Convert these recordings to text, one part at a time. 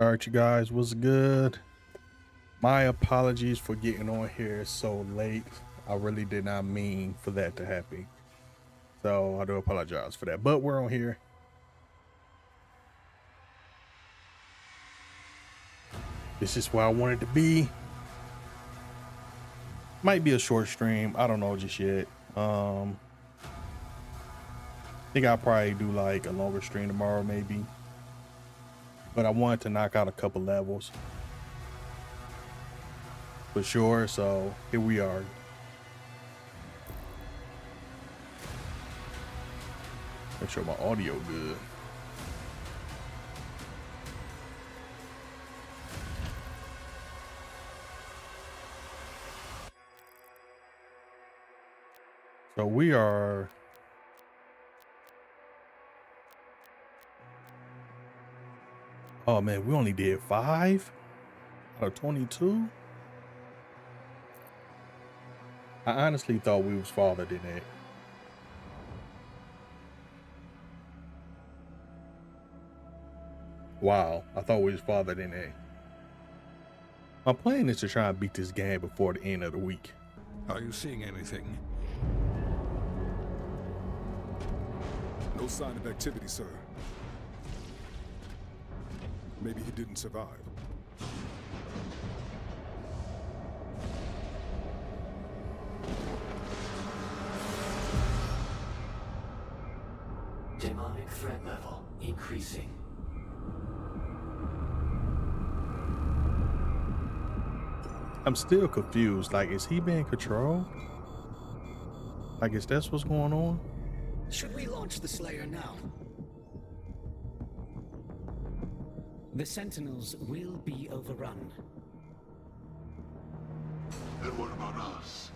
All right, you guys, what's good? My apologies for getting on here so late. I really did not mean for that to happen. So I do apologize for that. But we're on here. This is where I wanted to be. Might be a short stream. I don't know just yet. I think I'll probably do like a longer stream tomorrow, maybe. But I wanted to knock out a couple levels for sure. So here we are. Make sure my audio good. So we are oh man, we only did 5 out of 22. I honestly thought we was farther than that. Wow, I thought we was farther than that. My plan is to try and beat this game before the end of the week. Are you seeing anything? No sign of activity, sir. Maybe he didn't survive. Demonic threat level increasing. I'm still confused. Like, is he being controlled? Like, is that what's going on? Should we launch the Slayer now? The Sentinels will be overrun. And what about us?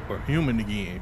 We're human again.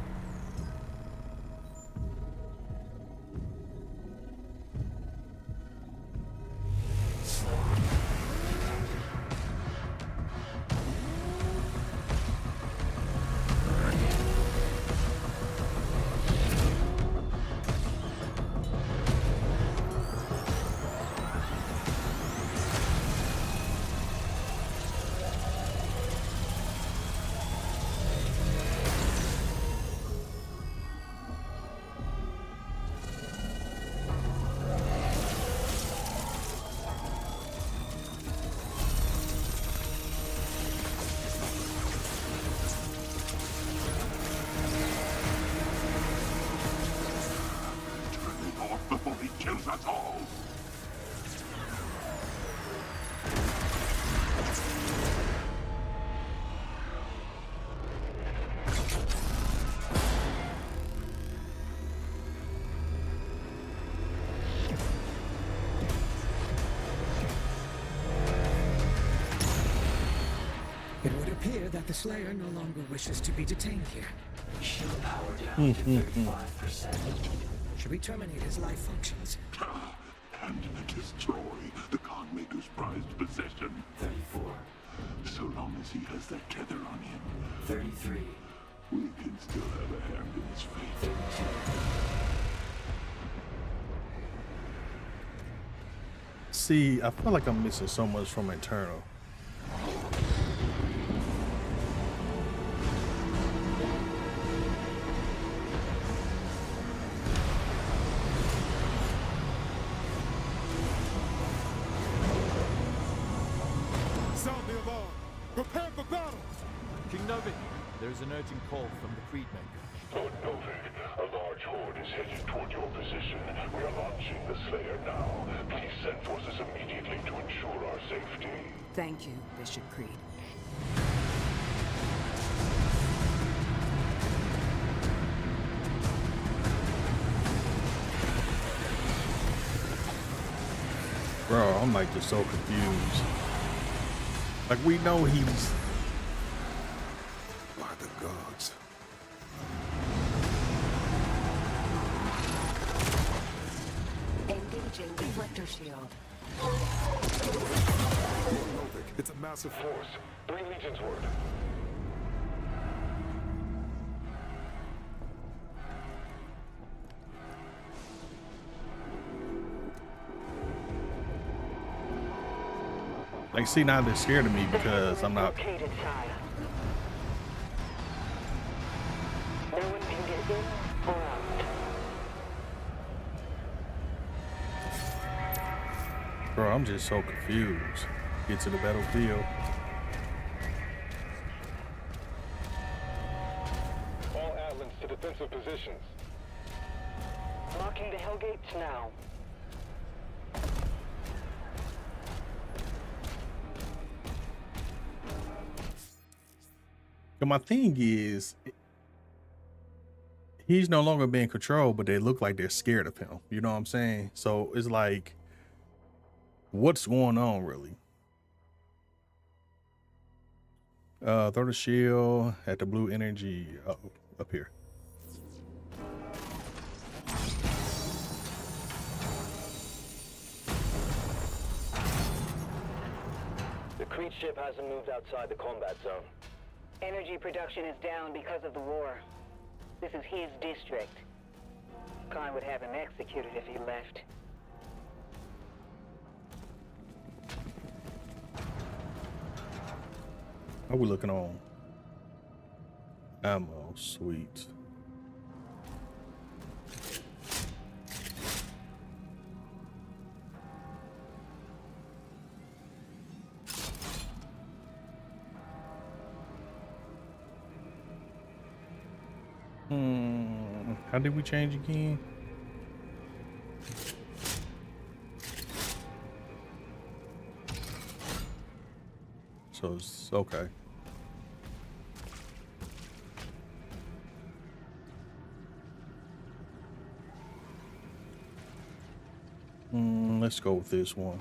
Before he kills us all. It would appear that the Slayer no longer wishes to be detained here. Shield power down to 35%. Should we terminate his life functions? And destroy the Conmaker's prized possession. 34. So long as he has that tether on him, 33. we can still have a hand in his fate. 32. See, I feel like I'm missing so much from Internal. Sound the alarm! Prepare for battle! King Novik, there is an urgent call from the Creed Maker. Lord Novik, a large horde is heading toward your position. We are launching the Slayer now. Please send forces immediately to ensure our safety. Thank you, Bishop Creed. I'm like just so confused. Like we know he's By the gods. Engaging reflector shield. It's a massive Force. 3 legions word. like, see, now they're scared of me because I'm not. Located, sire. No one can get in or out. Bro, I'm just so confused. Get to the battlefield. All Atlands to defensive positions. Marking the Hellgates now. And my thing is, he's no longer being controlled, but they look like they're scared of him. You know what I'm saying? So it's like, what's going on really? Throw the shield at the blue energy up here. The Creed ship hasn't moved outside the combat zone. Energy production is down because of the war. This is his district. Khan would have him executed if he left. How we looking on ammo? Sweet. How did we change again? So it's okay. Let's go with this one.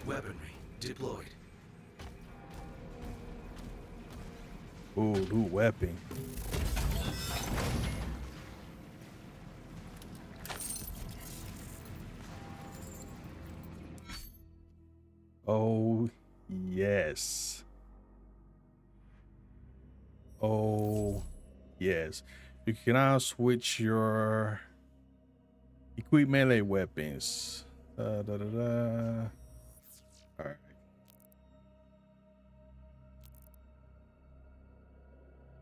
Weaponry deployed. Ooh, new weapon. Oh, yes. Oh, yes. You can now switch your equip melee weapons. All right.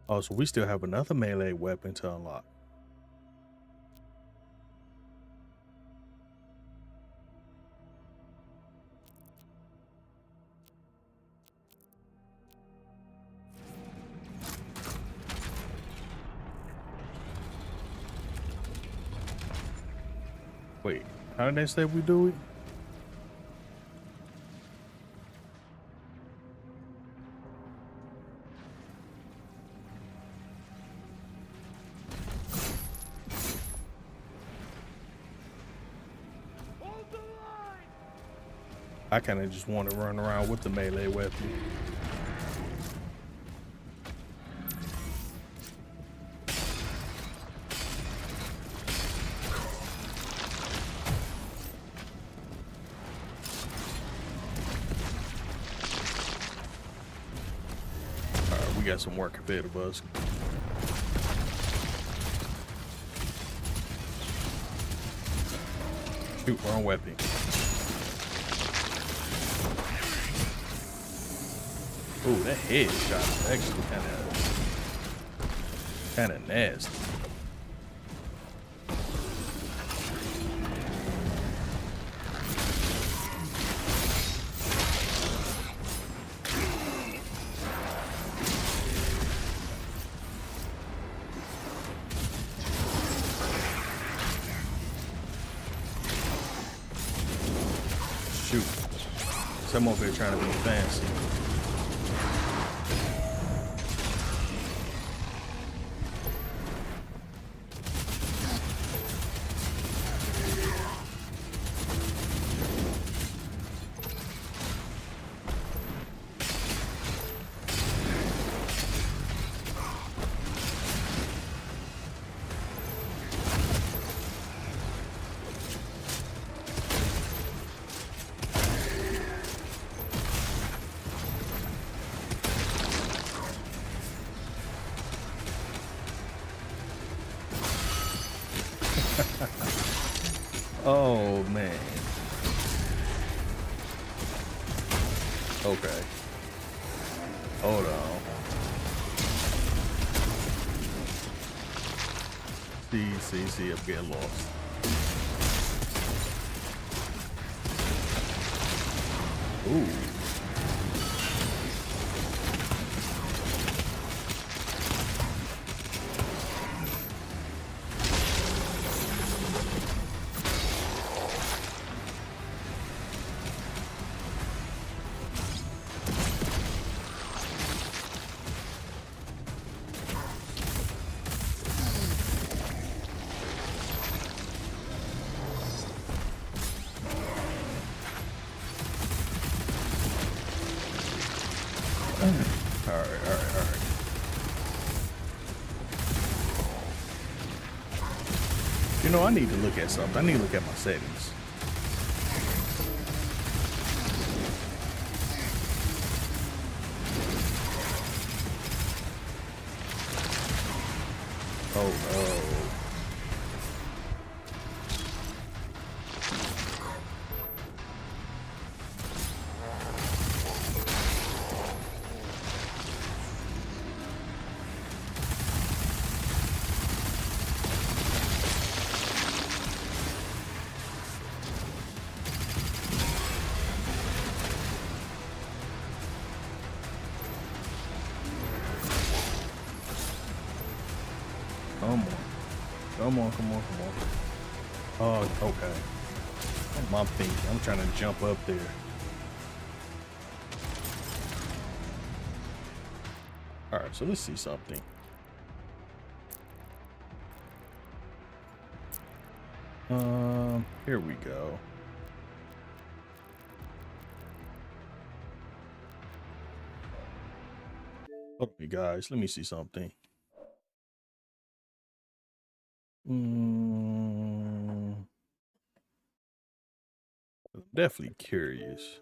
Oh, so we still have another melee weapon to unlock. Wait, how did they say we do it? I kind of just want to run around with the melee weapon. Alright, we got some work ahead of us. Shoot, wrong weapon. Ooh, that headshot is actually kind of nasty. shoot. Some over here trying to be fancy. Oh man. Okay. Hold on. See, I'm getting lost. Ooh. All right. You know, I need to look at something. I need to look at my settings. Oh no. Come on. Oh, okay. I'm thinking. I'm trying to jump up there. All right, so let's see something. Here we go. Okay, guys, let me see something. Definitely curious.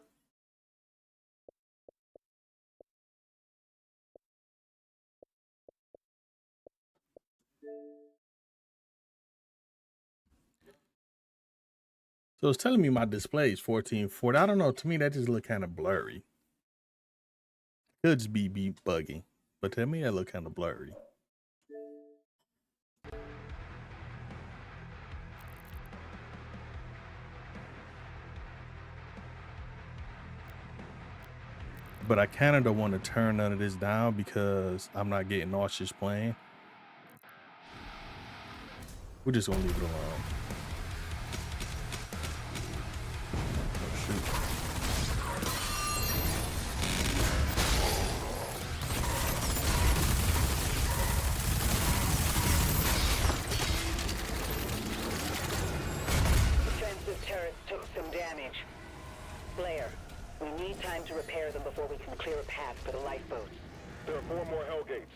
So it's telling me my display is 1440. I don't know. To me, that just look kind of blurry. Could just be bugging, but to me, that look kind of blurry. But I kind of don't want to turn none of this down because I'm not getting nauseous playing. We're just gonna leave it alone. Oh shoot. Defensive turrets took some damage. Blair, we need time to repair them before we can clear a path for the lifeboats. There are 4 more Hellgates.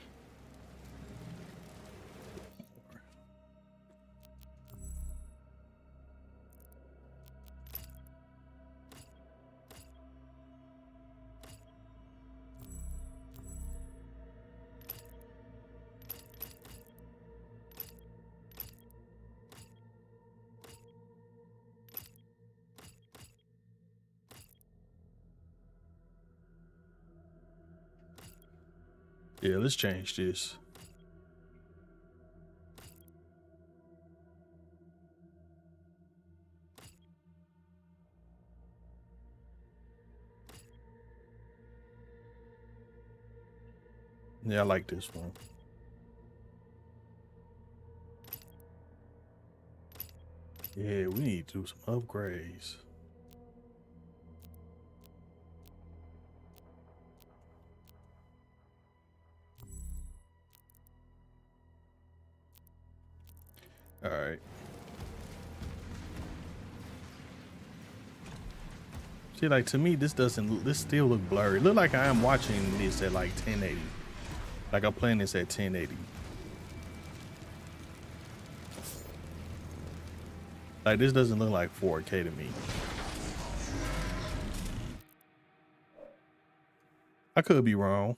Yeah, let's change this. Yeah, I like this one. Yeah, we need to do some upgrades. All right. See, like, to me, this still look blurry. Look like I am watching this at like 1080. Like I'm playing this at 1080. Like, this doesn't look like 4K to me. I could be wrong.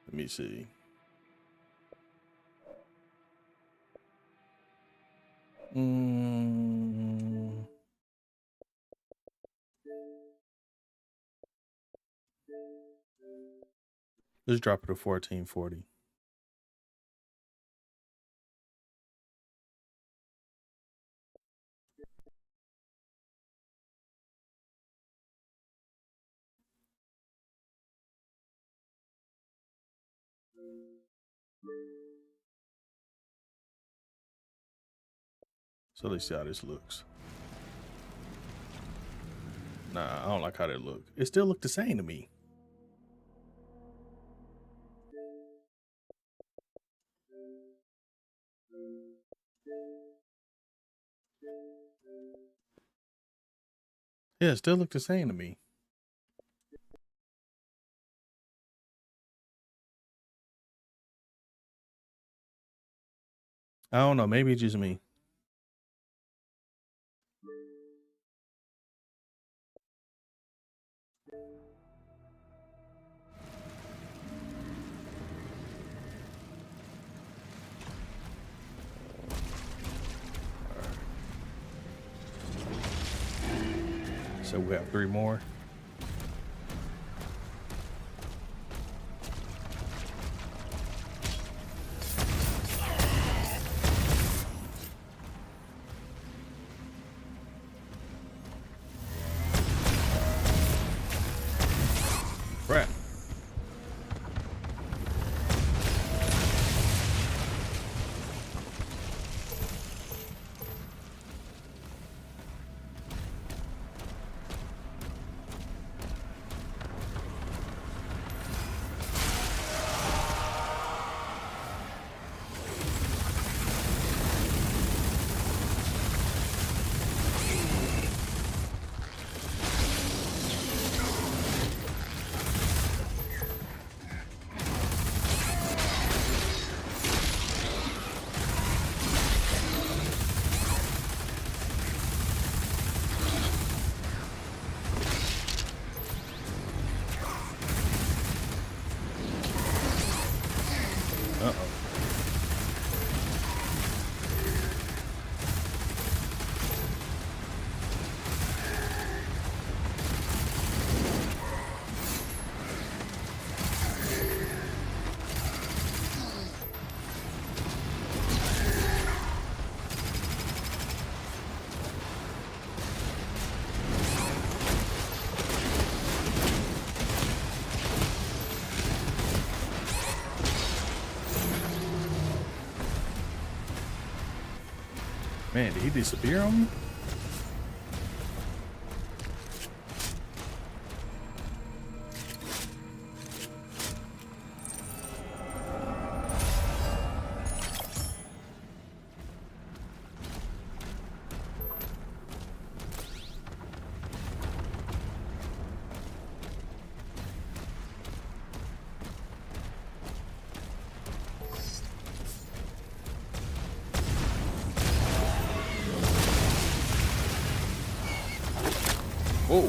Let me see. Let's drop it to 1440. So let's see how this looks. Nah, I don't like how that look. It still look the same to me. Yeah, it still look the same to me. I don't know. Maybe it's just me. So we have 3 more. Crap. Man, did he disappear on me? Whoa.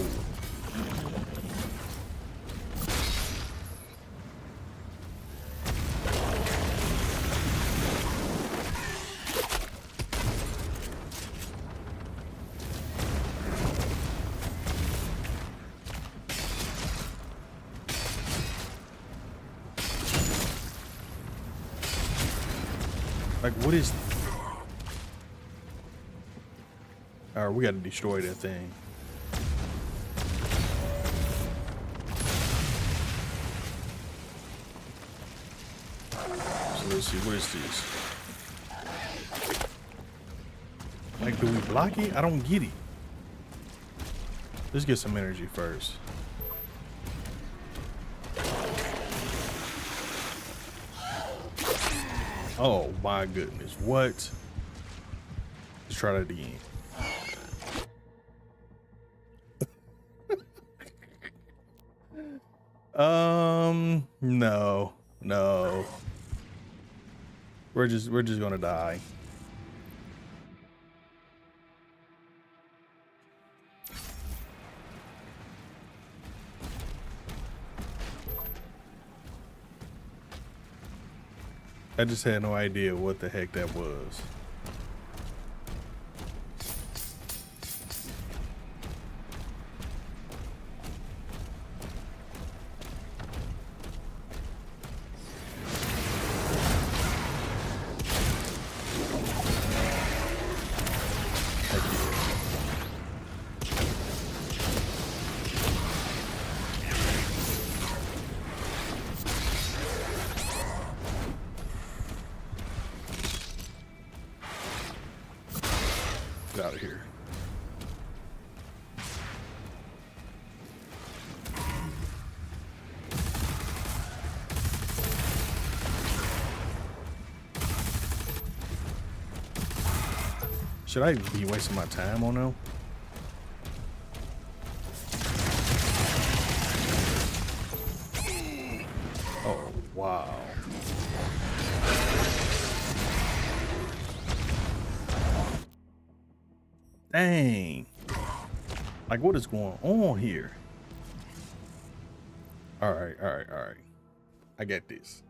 Like, what is... All right, we gotta destroy that thing. Let's see, what is this? Like, do we block it? I don't get it. Let's get some energy first. Oh my goodness. What? Let's try that again. No. No. We're just gonna die. I just had no idea what the heck that was. Get out of here. Should I be wasting my time on them? Oh, wow. Dang. Like, what is going on here? All right. I got this.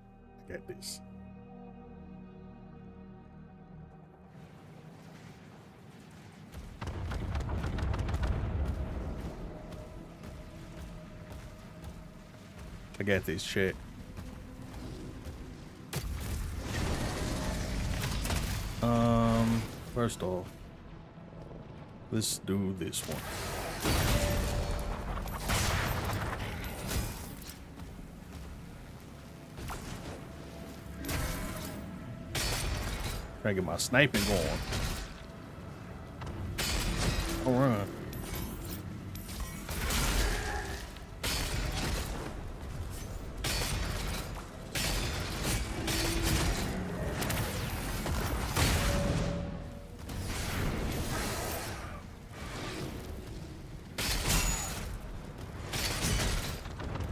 I got this shit. First off, let's do this one. Trying to get my sniping going. Don't run.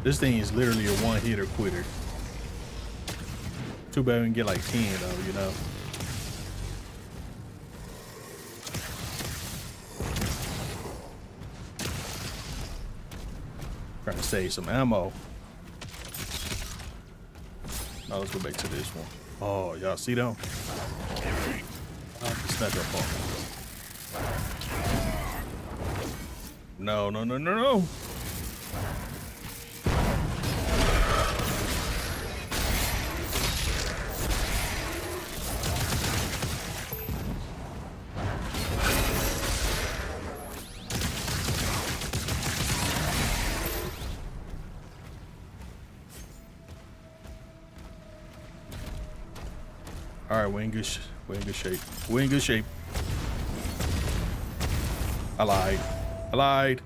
This thing is literally a one-hitter quitter. Too bad we can get like 10 though, you know. Trying to save some ammo. Now let's go back to this one. Oh, y'all see them? Snuck up on me. No. All right, we're in good shape. I lied.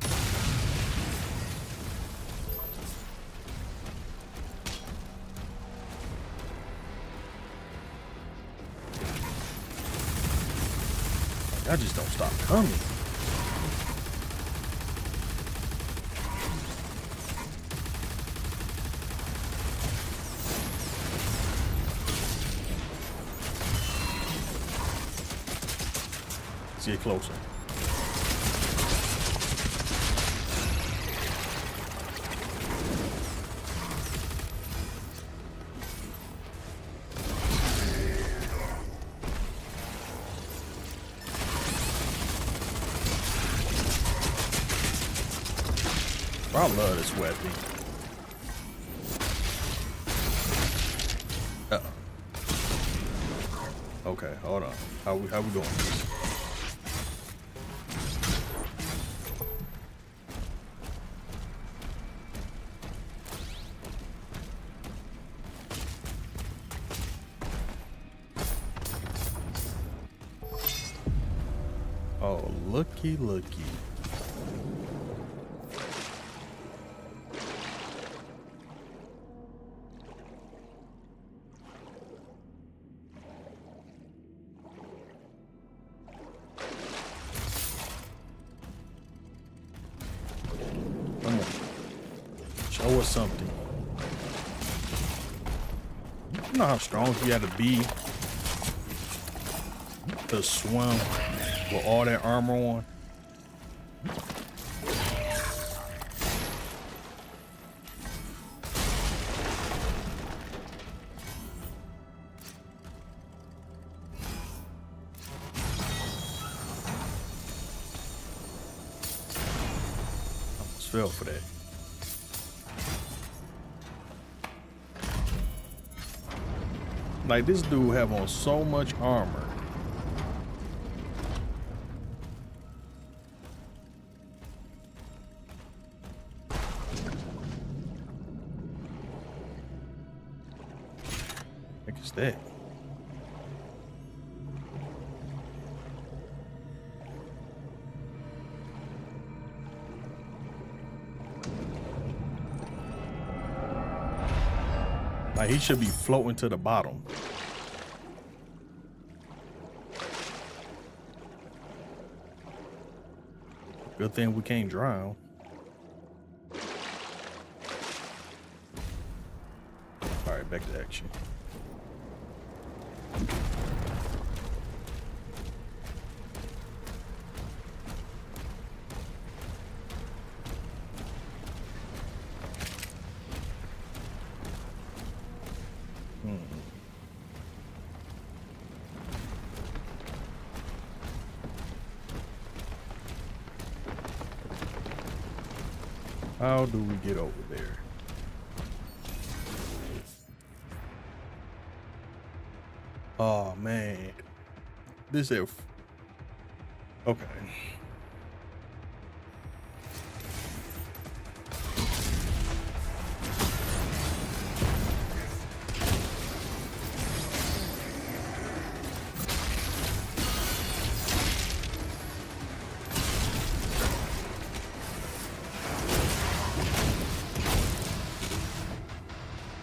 I just don't stop coming. Let's get closer. I love this weapon. Okay, hold on. How we doing this? Oh, looky. Show us something. You know how strong you gotta be to swim with all that armor on? Almost fell for that. Like, this dude have on so much armor. What is that? Like, he should be floating to the bottom. Good thing we can't drown. All right, back to action. How do we get over there? Oh man, this is okay.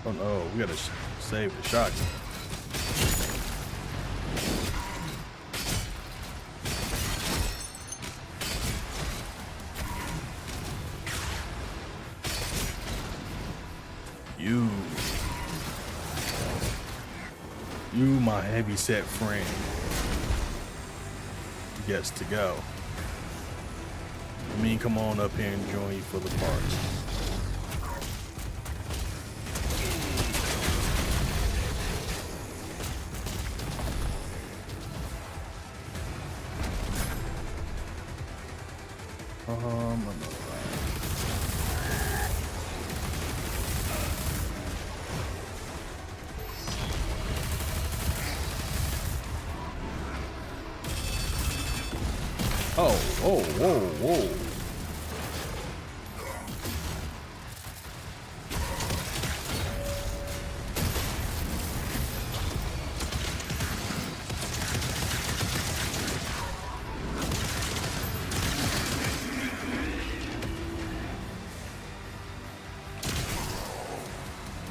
Oh no, we gotta save the shotgun. You my heavy set friend. Yes to go. I mean, come on up here and join you for the party. Whoa.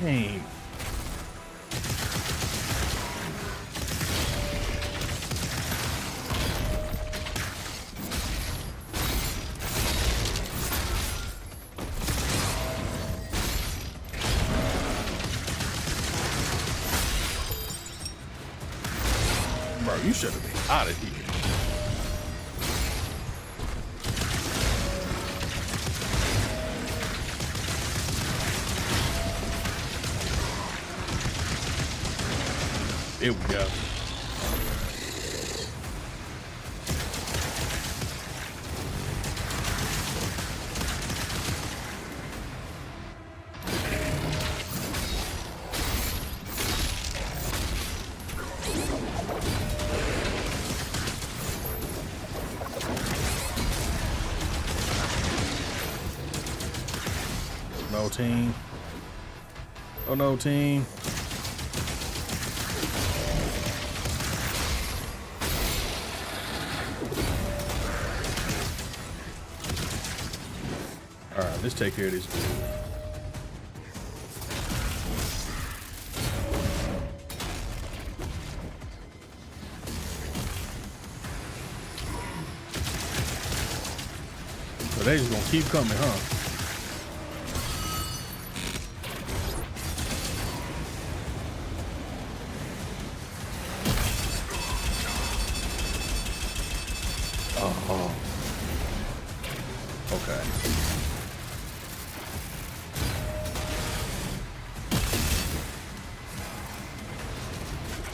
Dang. Bro, you should have been out of here. Here we go. No team. Oh no, team. All right, let's take care of this dude. So they just gonna keep coming, huh? Okay.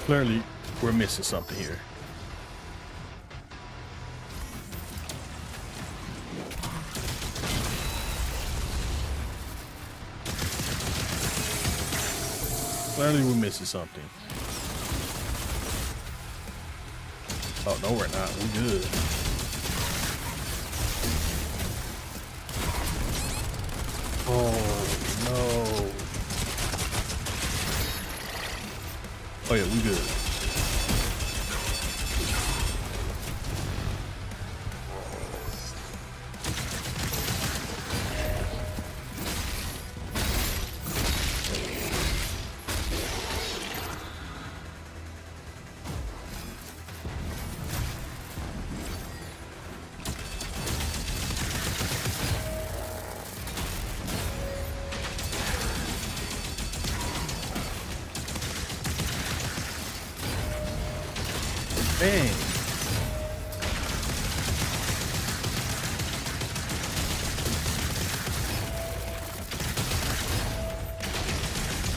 Clearly, we're missing something here. Clearly, we're missing something. Oh, no, we're not. We're good. Oh, no. Oh, yeah, we good. Dang.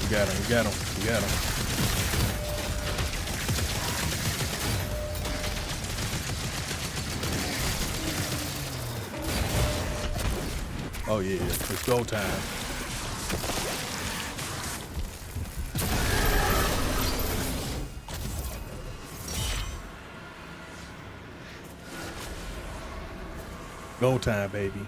We got him, we got him, we got him. Oh yeah, it's go time. Go time, baby.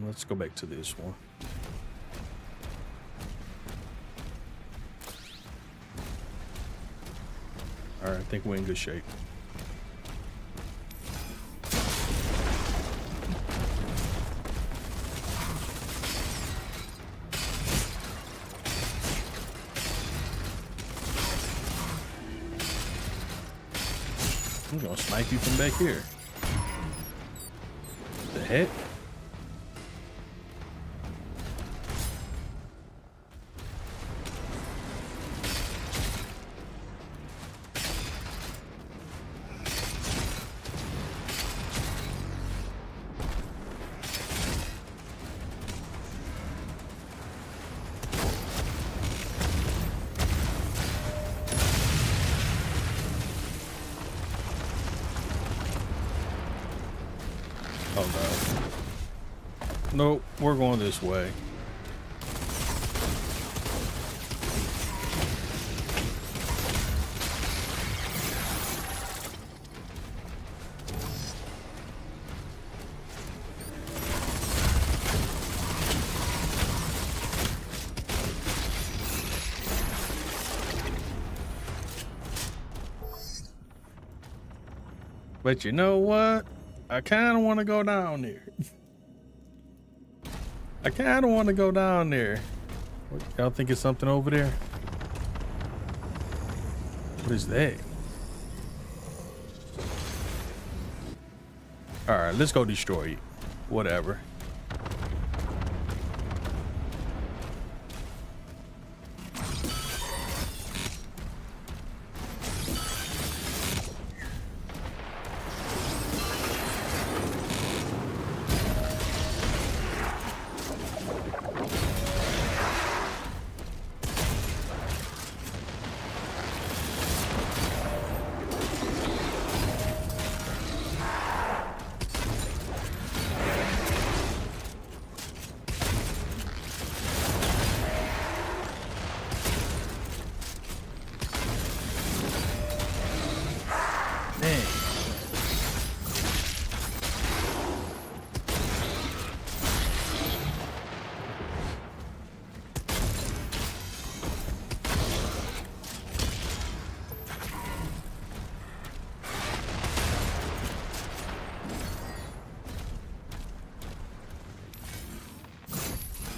Let's go back to this one. All right, I think we're in good shape. I'm gonna snipe you from back here. What the heck? Oh no. Nope, we're going this way. But you know what? I kind of want to go down there. I kind of want to go down there. Y'all think it's something over there? What is that? All right, let's go destroy it. Whatever.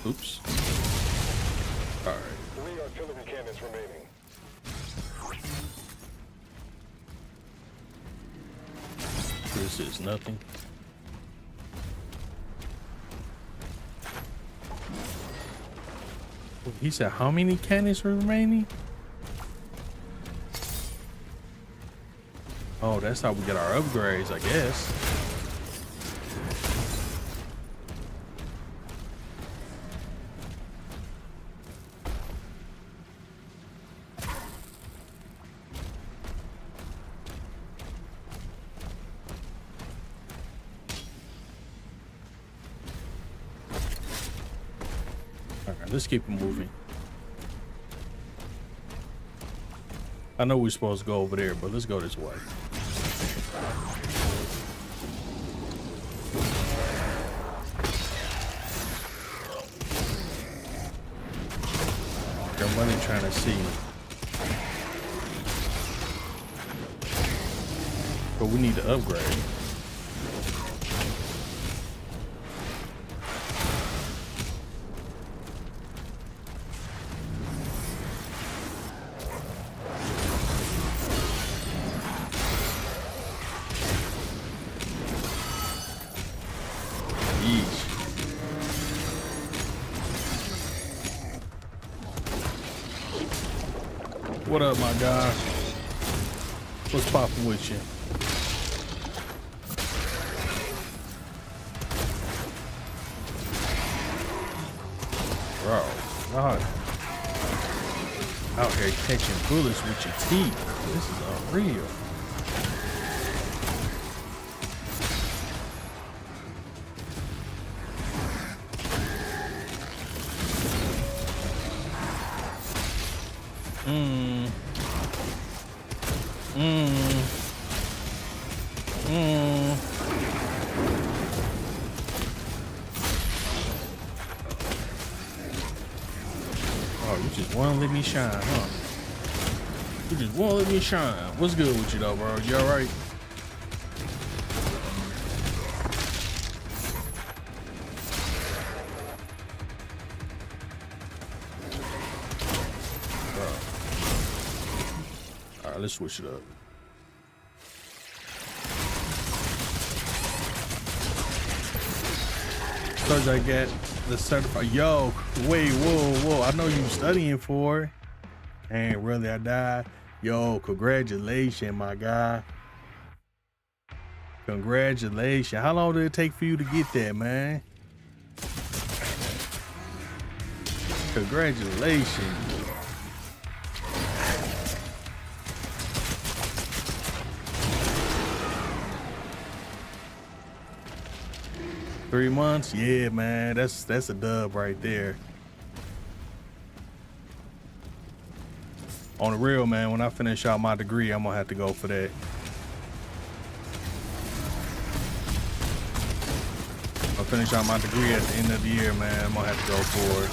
Oops. All right. 3 artillery cannons seconds remaining. This is nothing. He said how many cannons are remaining? Oh, that's how we get our upgrades, I guess. Let's keep it moving. I know we're supposed to go over there, but let's go this way. I'm really trying to see. But we need to upgrade. What up, my guy? What's poppin' with you? Bro, God. Out here catching bullets with your teeth. This is unreal. Oh, you just wanna let me shine, huh? You just wanna let me shine. What's good with you though, bro? You alright? Alright, let's switch it up. Because I get the certified. Yo, wait, whoa. I know you studying for it. Ain't really, I died. Yo, congratulations, my guy. Congratulations. How long did it take for you to get that, man? Congratulations. Three months? Yeah, man. That's a dub right there. On the real, man, when I finish out my degree, I'm gonna have to go for that. I'll finish out my degree at the end of the year, man. I'm gonna have to go for it.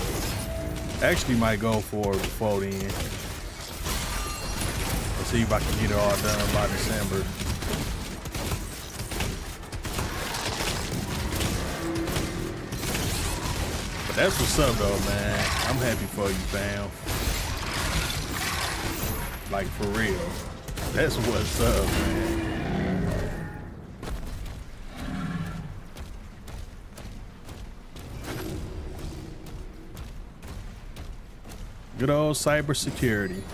Actually might go for it before then. Let's see if I can get it all done by December. That's what's up though, man. I'm happy for you, fam. Like for real. That's what's up, man. Good old cybersecurity.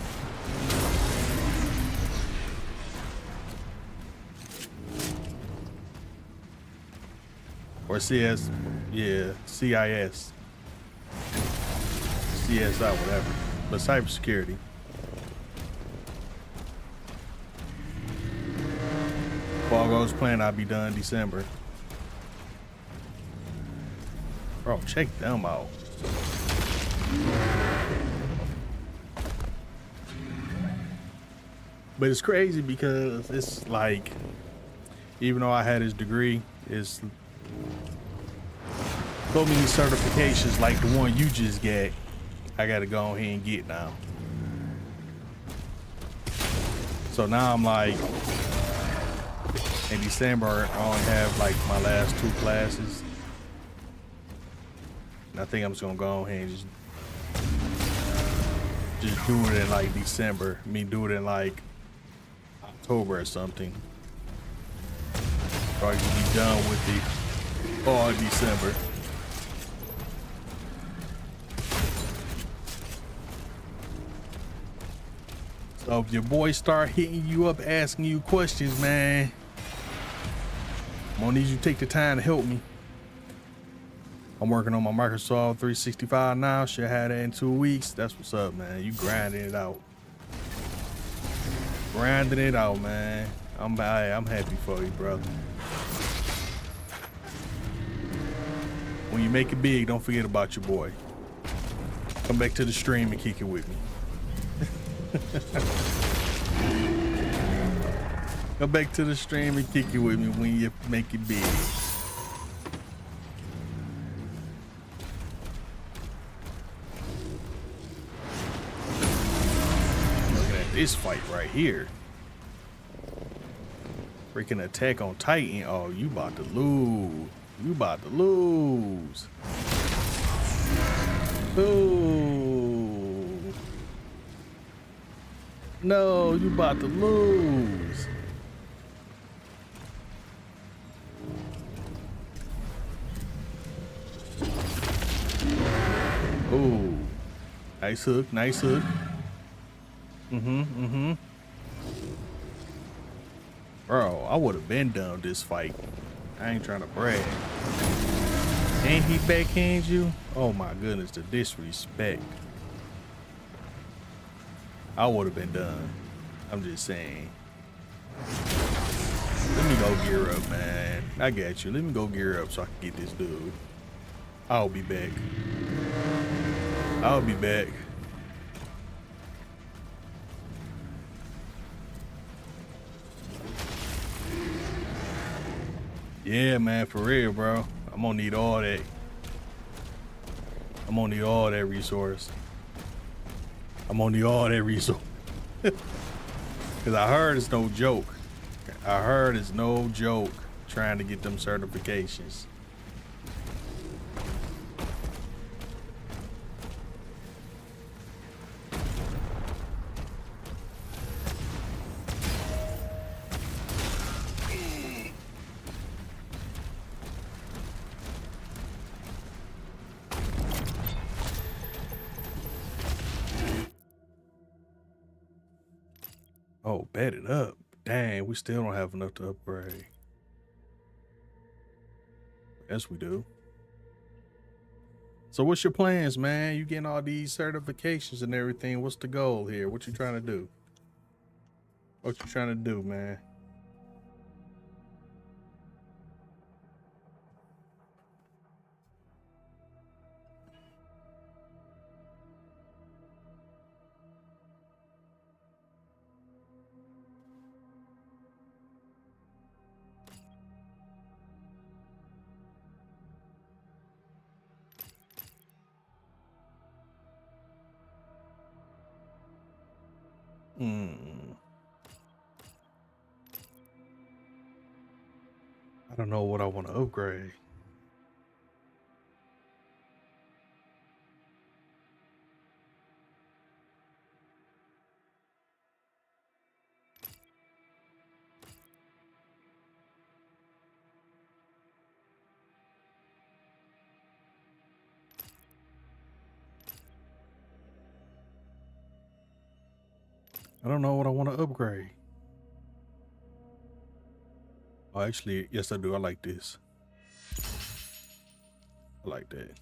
Or CS, yeah, CIS. CSI, whatever. But cybersecurity. If all goes planned, I'll be done December. Bro, check them out. But it's crazy because it's like, even though I had his degree, it's so many certifications like the one you just got. I gotta go ahead and get now. So now I'm like, in December, I only have like my last 2 classes. And I think I'm just gonna go ahead and just do it in like December. I mean, do it in like October or something. So I can be done with the all December. So if your boy start hitting you up, asking you questions, man, I'm gonna need you to take the time to help me. I'm working on my Microsoft 365 now. Should have that in 2 weeks. That's what's up, man. You grinding it out. Grinding it out, man. I'm happy for you, brother. When you make it big, don't forget about your boy. Come back to the stream and kick it with me. Come back to the stream and kick it with me when you make it big. Looking at this fight right here. Freaking Attack on Titan. Oh, you about to lose. You about to lose. Ooh. No, you about to lose. Ooh. Nice hook, nice hook. Bro, I would have been done this fight. I ain't trying to brag. And he backhand you? Oh my goodness, the disrespect. I would have been done. I'm just saying. Let me go gear up, man. I got you. Let me go gear up so I can get this dude. I'll be back. I'll be back. Yeah, man, for real, bro. I'm gonna need all that. I'm gonna need all that resource. I'm gonna need all that resource. Cause I heard it's no joke. I heard it's no joke trying to get them certifications. Oh, bet it up. Dang, we still don't have enough to upgrade. Yes, we do. So what's your plans, man? You getting all these certifications and everything. What's the goal here? What you trying to do? What you trying to do, man? I don't know what I want to upgrade. I don't know what I want to upgrade. Oh, actually, yes, I do. I like this. I like that.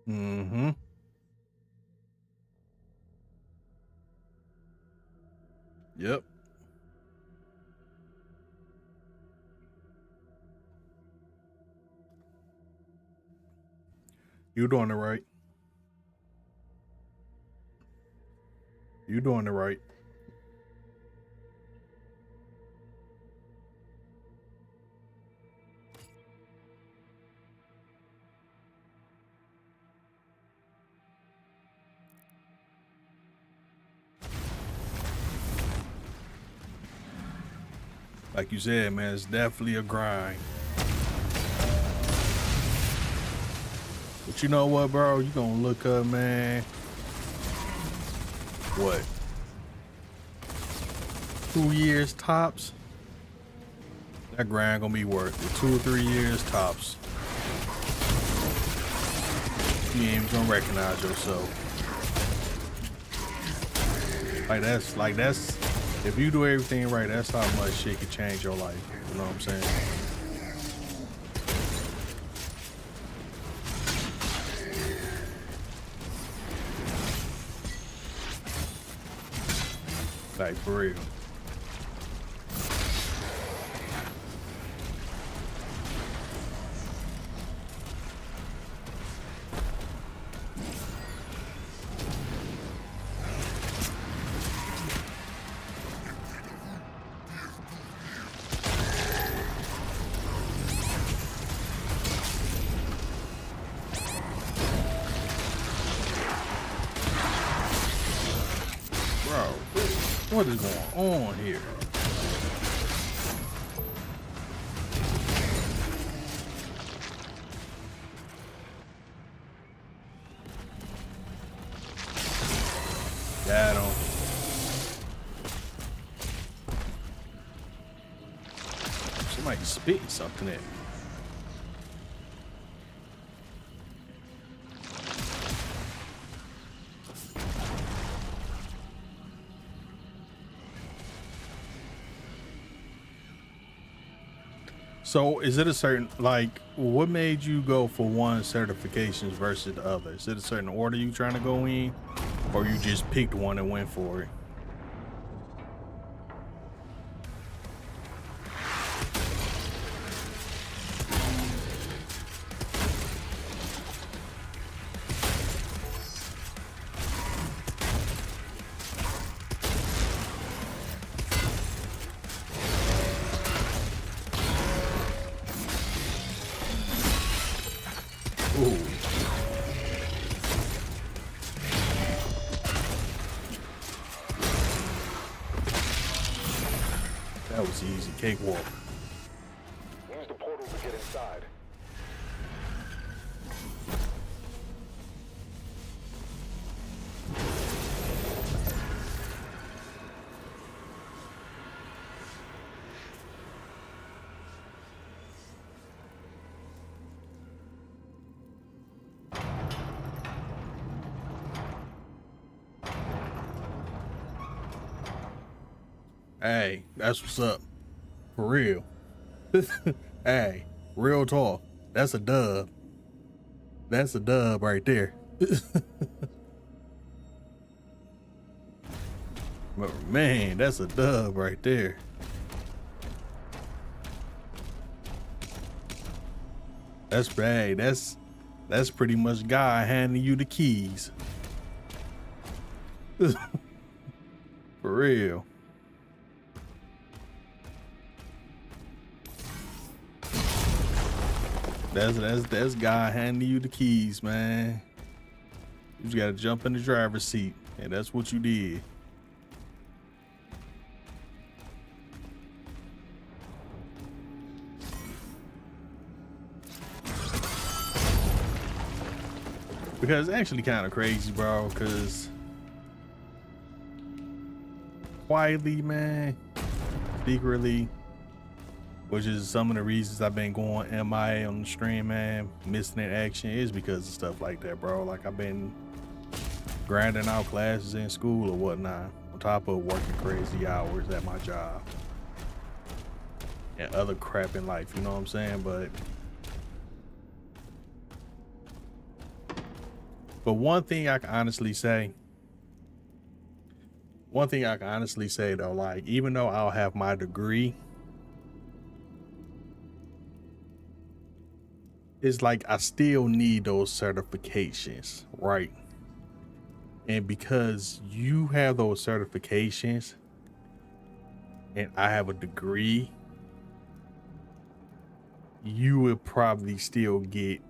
Mm-hmm. Yep. You're doing it right. You're doing it right. Like you said, man, it's definitely a grind. But you know what, bro? You gonna look up, man. What? 2 years tops? That grind gonna be worth it. 2 or 3 years tops. You ain't even gonna recognize yourself. Like that's if you do everything right, that's how much shit can change your life. You know what I'm saying? Like for real. What is going on here? Got him. Somebody spitting something at me. So is it a certain, like, what made you go for one certifications versus the other? Is it a certain order you trying to go in, or you just picked one and went for it? Ooh. That was easy. Cakewalk. Use the portal to get inside. Hey, that's what's up. For real. Hey, real talk. That's a dub. That's a dub right there. But man, that's a dub right there. That's bad. That's pretty much God handing you the keys. For real. That's God handing you the keys, man. You just gotta jump in the driver's seat, and that's what you did. Because it's actually kind of crazy, bro, because quietly, man, secretly, which is some of the reasons I've been going MIA on the stream, man, missing in action, is because of stuff like that, bro. Like, I've been grinding out classes in school or whatnot, on top of working crazy hours at my job and other crap in life, you know what I'm saying? But one thing I can honestly say though, like, even though I'll have my degree, it's like I still need those certifications, right? And because you have those certifications and I have a degree, you would probably still get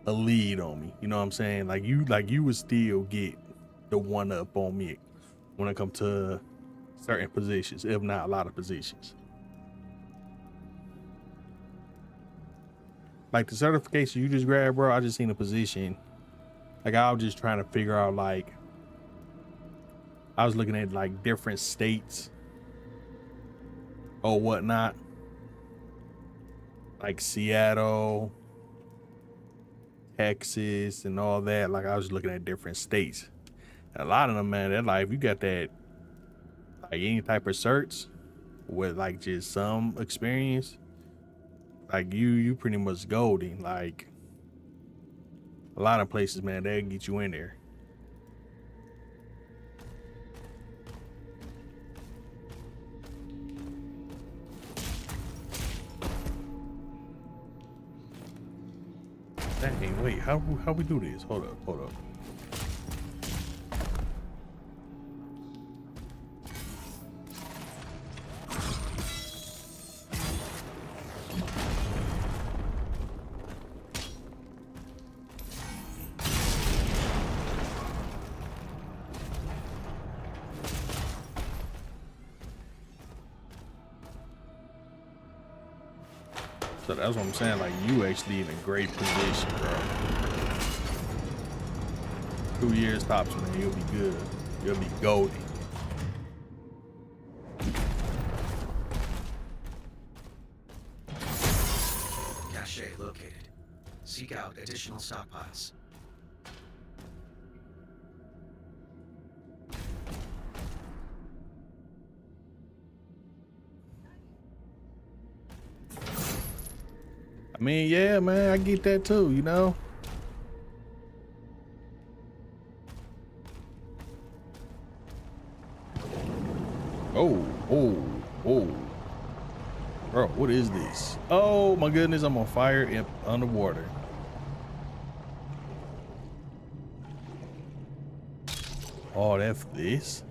a lead on me. You know what I'm saying? Like you would still get the one up on me when it comes to certain positions, if not a lot of positions. like the certification you just grabbed, bro. I just seen a position. Like I was just trying to figure out, like I was looking at like different states or whatnot, like Seattle, Texas, and all that. Like I was looking at different states. And a lot of them, man, they're like, if you got that, like any type of certs with like just some experience, like you pretty much golden. Like a lot of places, man, they'll get you in there. Dang, wait, how we do this? Hold up. So that's what I'm saying, like you actually in a great position, bro. 2 years tops, man, you'll be good. You'll be golden. Cache located. Seek out additional stockpiles. I mean, yeah, man, I get that too, you know? Oh. Bro, what is this? Oh my goodness, I'm on fire and underwater. Oh, that's this?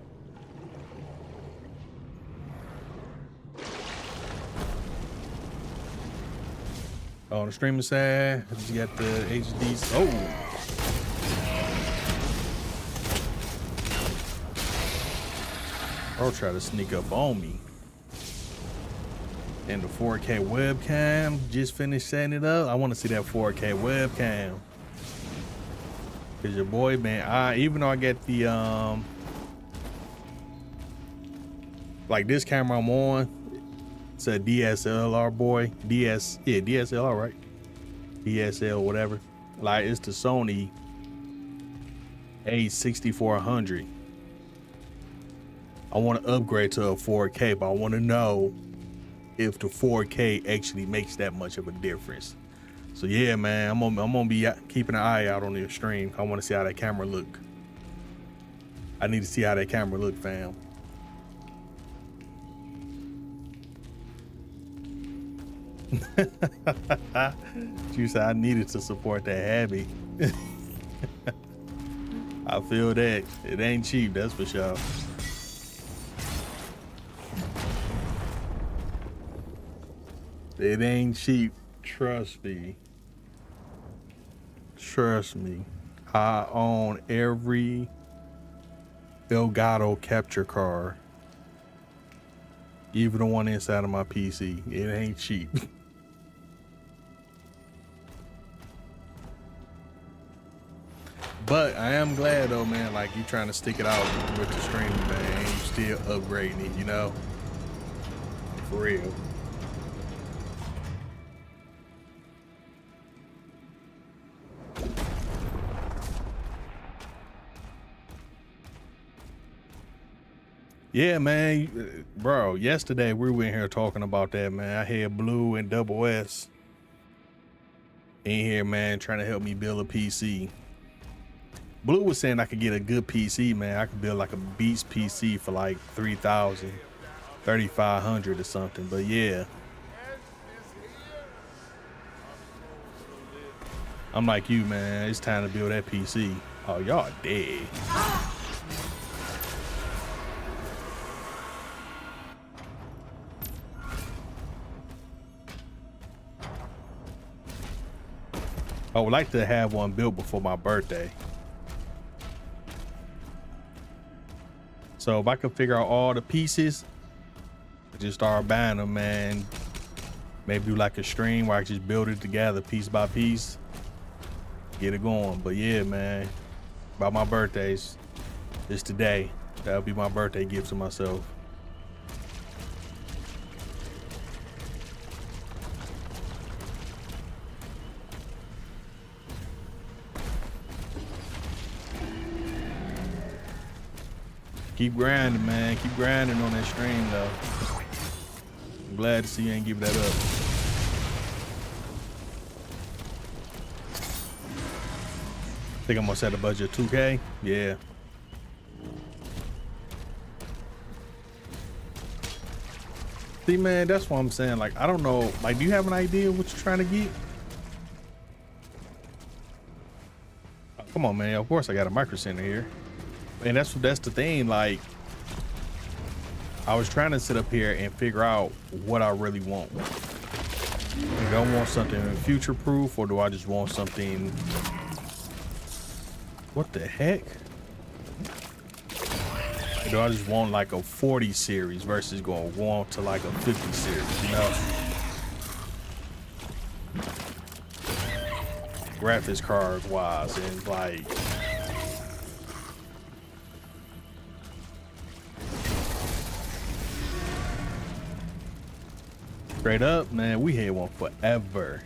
On the streaming side, I just got the HDs. Oh. Bro, try to sneak up on me. And the 4K webcam, just finished setting it up. I want to see that 4K webcam. Cause your boy, man, even though I get the like this camera I'm on, it's a DSLR, boy. DSLR, right? DSL, whatever. Like it's the Sony A6400. I want to upgrade to a 4K, but I want to know if the 4K actually makes that much of a difference. So yeah, man, I'm gonna be keeping an eye out on your stream. I want to see how that camera look. I need to see how that camera look, fam. You said I needed to support that hobby. I feel that. It ain't cheap, that's for sure. It ain't cheap, trust me. Trust me. I own every Elgato capture card. Even the one inside of my PC. It ain't cheap. But I am glad though, man, like you trying to stick it out with the streaming, man. You still upgrading it, you know? For real. Yeah, man, bro, yesterday we were in here talking about that, man. I had Blue and Double S in here, man, trying to help me build a PC. Blue was saying I could get a good PC, man. I could build like a beast PC for like 3,000, 3,500 or something. But yeah, I'm like you, man. It's time to build that PC. Oh, y'all dead. I would like to have one built before my birthday. So if I could figure out all the pieces, I just start buying them, man. Maybe do like a stream where I just build it together piece by piece. Get it going. But yeah, man. About my birthdays. It's today. That'll be my birthday gift to myself. Keep grinding, man. Keep grinding on that stream, though. I'm glad to see you ain't give that up. Think I'm gonna set a budget of 2K? Yeah. See, man, that's what I'm saying. Like, I don't know. Like, do you have an idea what you're trying to get? Oh, come on, man. Of course, I got a micro center here. And that's the thing. Like, I was trying to sit up here and figure out what I really want. Do I want something future proof, or do I just want something? What the heck? Or do I just want like a 40 series versus going on to like a 50 series, you know? Graphics card wise, and like straight up, man, we had one forever.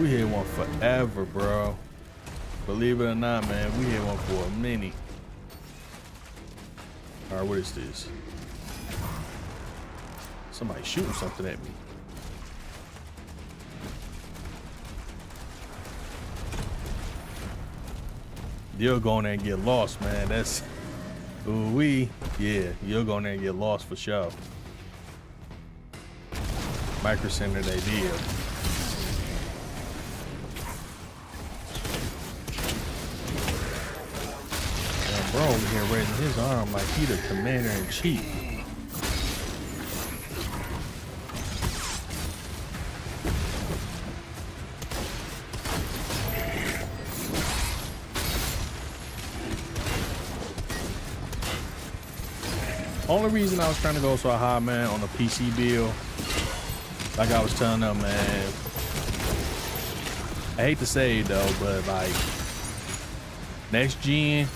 We had one forever, bro. Believe it or not, man, we had one for a minute. All right, what is this? Somebody shooting something at me. You'll go in there and get lost, man. That's ooh-wee. Yeah, you'll go in there and get lost for sure. Micro Center, they did. Damn, bro over here raising his arm like he the commander-in-chief. Only reason I was trying to go so high, man, on the PC build, like I was telling them, man, I hate to say it though, but like next gen,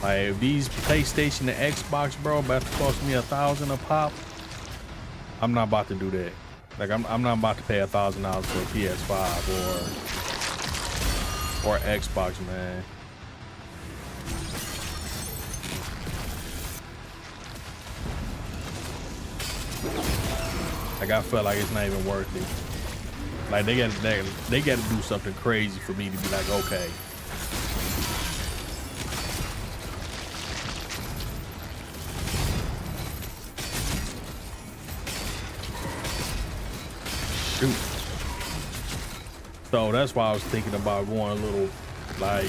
like if these PlayStation and Xbox, bro, about to cost me $1,000 a pop, I'm not about to do that. Like I'm not about to pay $1,000 for a PS5 or Xbox, man. Like I felt like it's not even worth it. Like they got to do something crazy for me to be like, okay. Shoot. So that's why I was thinking about going a little like,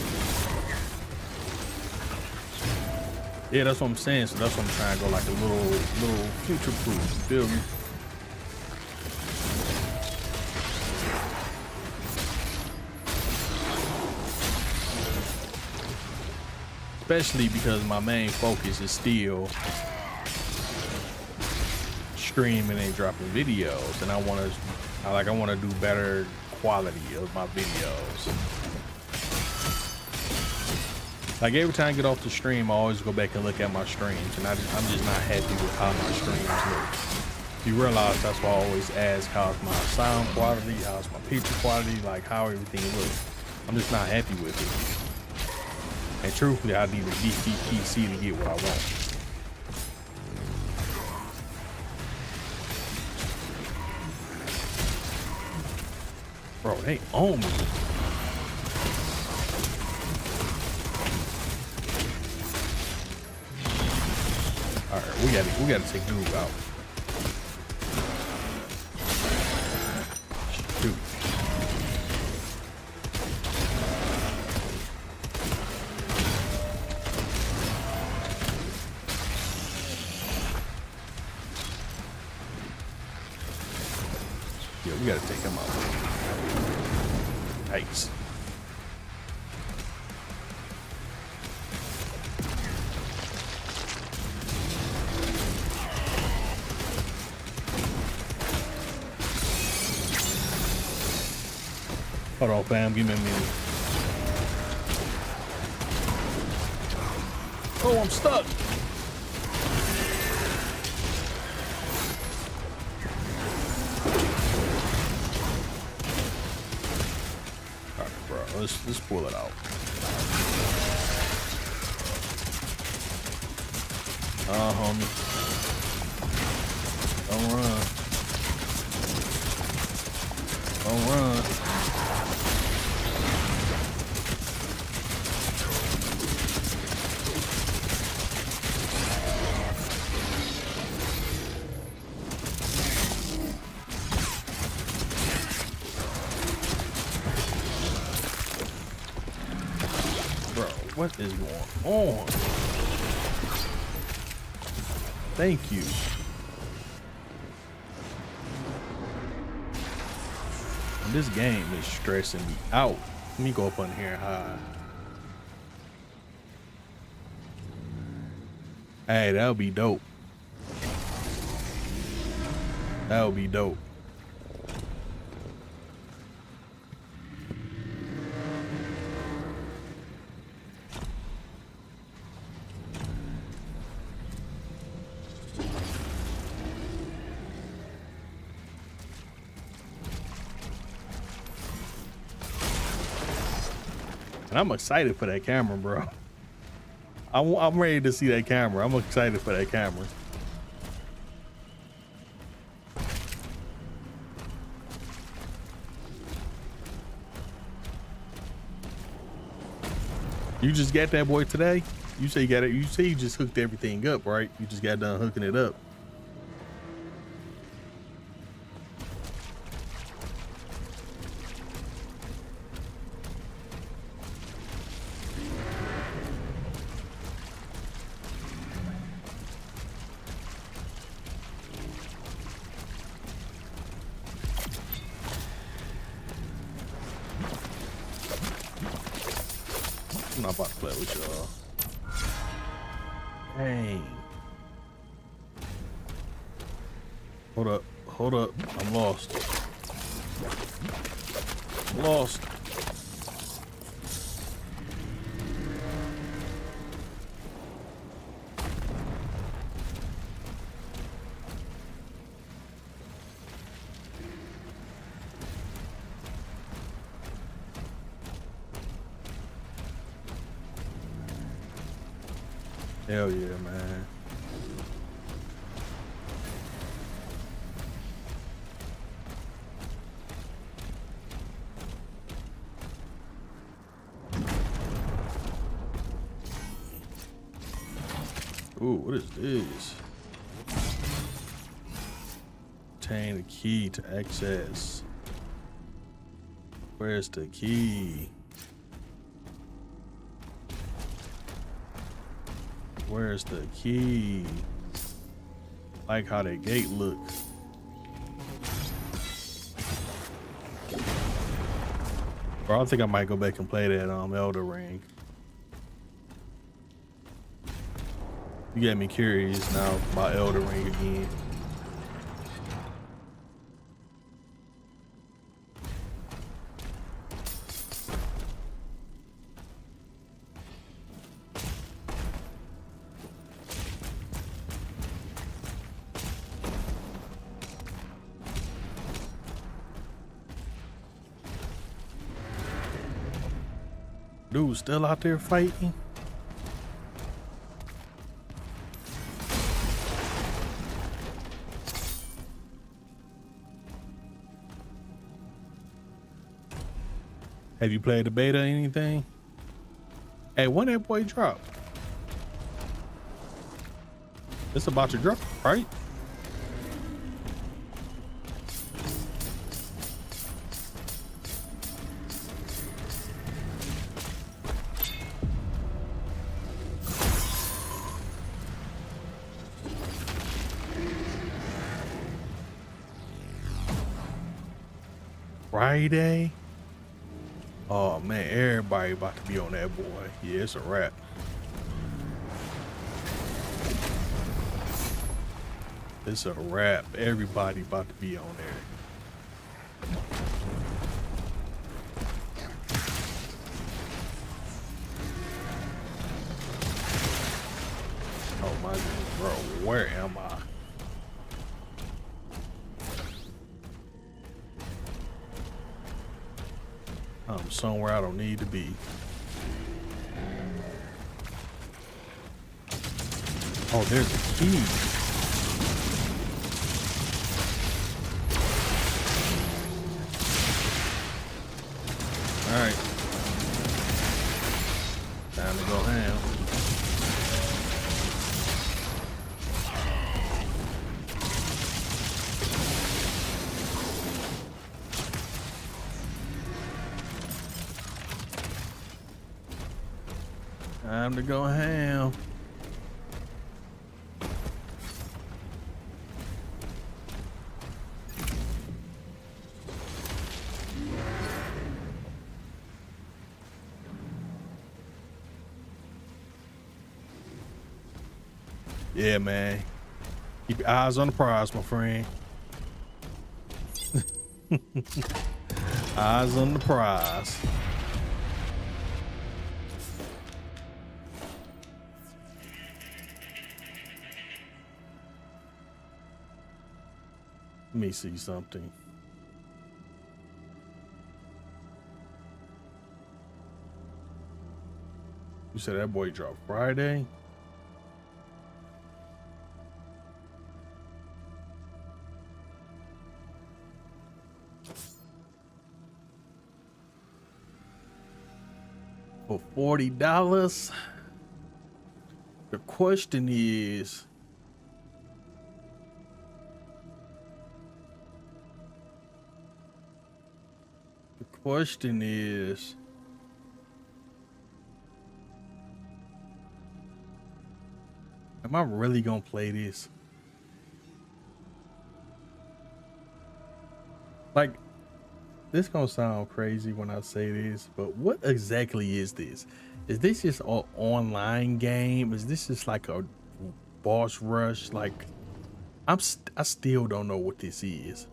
yeah, that's what I'm saying. So that's what I'm trying to go like a little future proof. You feel me? Especially because my main focus is still streaming and dropping videos, and I want to do better quality of my videos. Like every time I get off the stream, I always go back and look at my streams, and I'm just not happy with how my streams look. You realize that's why I always ask how's my sound quality, how's my picture quality, like how everything looks. I'm just not happy with it. And truthfully, I need a DC PC to get what I want. Bro, they own me. All right, we gotta take dude out. Shoot. Yeah, we gotta take him out. Nice. Hold on, fam. Give me a minute. Oh, I'm stuck. All right, bro. Let's pull it out. Homie. Don't run. Don't run. Bro, what is going on? Thank you. And this game is stressing me out. Let me go up on here high. Hey, that would be dope. That would be dope. And I'm excited for that camera, bro. I'm ready to see that camera. I'm excited for that camera. You just got that boy today? You say you got it. You say you just hooked everything up, right? You just got done hooking it up. I'm not about to play with y'all. Dang. Hold up. Hold up. I'm lost. I'm lost. Hell yeah, man. Ooh, what is this? Obtain the key to access. Where's the key? Where's the key? Like how that gate look. Bro, I think I might go back and play that Elder Ring. You got me curious now about Elder Ring again. Dude still out there fighting? Have you played the beta or anything? Hey, when that boy drop? It's about to drop, right? Friday? Oh man, everybody about to be on that boy. Yeah, it's a wrap. It's a wrap. Everybody about to be on there. am I? Bro, where am I? I'm somewhere I don't need to be. Oh, there's a key. All right. Time to go ham. Time to go ham. Yeah, man. Keep your eyes on the prize, my friend. Eyes on the prize. Let me see something. You said that boy dropped Friday? For $40? The question is, am I really gonna play this? Like, this gonna sound crazy when I say this, but what exactly is this? Is this just an online game? Is this just like a boss rush? Like, I still don't know what this is.